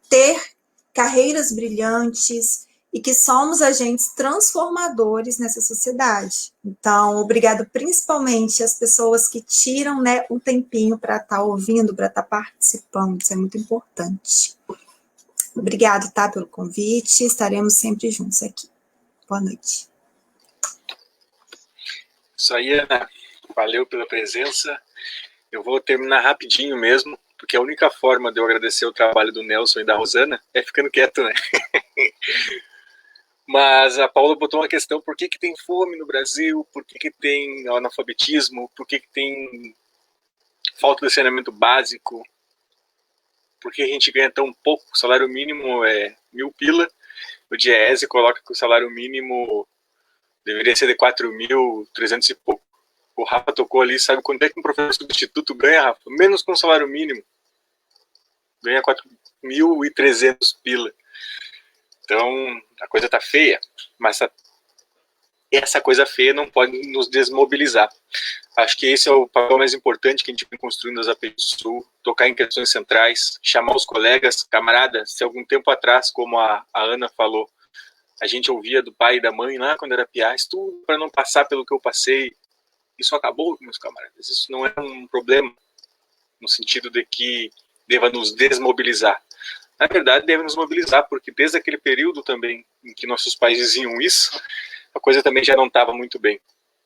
ter carreiras brilhantes e que somos agentes transformadores nessa sociedade. Então, obrigado principalmente às pessoas que tiram, né, um tempinho para estar ouvindo, para estar participando, isso é muito importante. Obrigado, tá, pelo convite, estaremos sempre juntos aqui. Boa noite. Isso aí, Ana. Valeu pela presença. Eu vou terminar rapidinho mesmo, porque a única forma de eu agradecer o trabalho do Nelson e da Rosana é ficando quieto, né? Mas a Paula botou uma questão: por que tem fome no Brasil, por que tem analfabetismo, por que tem falta de saneamento básico, por que a gente ganha tão pouco? O salário mínimo é 1.000 pila, o Diese coloca que o salário mínimo deveria ser de 4.300 e pouco. O Rafa tocou ali, sabe quanto é que um professor do instituto ganha, Rafa? Menos que um salário mínimo. Ganha 4.300 pila. Então, a coisa tá feia, mas essa coisa feia não pode nos desmobilizar. Acho que esse é o papel mais importante que a gente vem construindo nas APGs do Sul, tocar em questões centrais, chamar os colegas, camaradas. Se algum tempo atrás, como a Ana falou, a gente ouvia do pai e da mãe lá quando era piá, estudo para não passar pelo que eu passei. Isso acabou, meus camaradas. Isso não é um problema no sentido de que deva nos desmobilizar. Na verdade, deve nos mobilizar, porque desde aquele período também em que nossos pais diziam isso, a coisa também já não estava muito bem.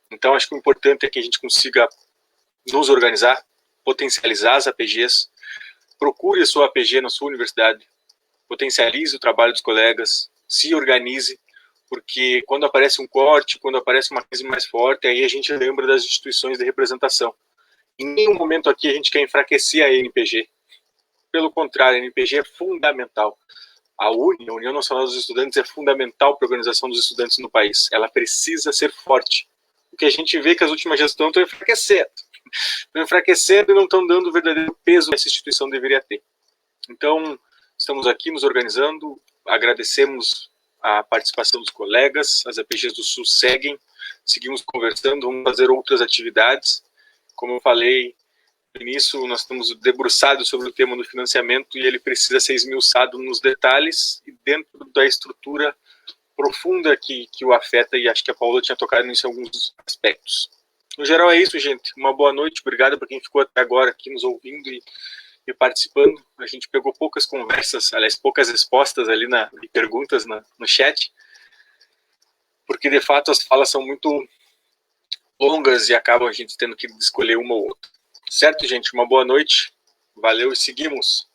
Então, acho que o importante é que a gente consiga nos organizar, potencializar as APGs, procure a sua APG na sua universidade, potencialize o trabalho dos colegas, se organize, porque quando aparece um corte, quando aparece uma crise mais forte, aí a gente lembra das instituições de representação. Em nenhum momento aqui a gente quer enfraquecer a NPG. Pelo contrário, a NPG é fundamental. A UNE, a União Nacional dos Estudantes, é fundamental para a organização dos estudantes no país. Ela precisa ser forte. O que a gente vê é que as últimas gestões estão enfraquecendo. Estão enfraquecendo e não estão dando o verdadeiro peso que essa instituição deveria ter. Então, estamos aqui nos organizando, agradecemos a participação dos colegas, as APGs do Sul seguimos conversando, vamos fazer outras atividades. Como eu falei no início, nós estamos debruçados sobre o tema do financiamento e ele precisa ser esmiuçado nos detalhes e dentro da estrutura profunda que o afeta, e acho que a Paula tinha tocado nisso em alguns aspectos. No geral é isso, gente. Uma boa noite, obrigado para quem ficou até agora aqui nos ouvindo e participando. A gente pegou poucas conversas, aliás, poucas respostas ali e perguntas no chat, porque de fato as falas são muito longas e acabam a gente tendo que escolher uma ou outra. Certo, gente? Uma boa noite. Valeu e seguimos.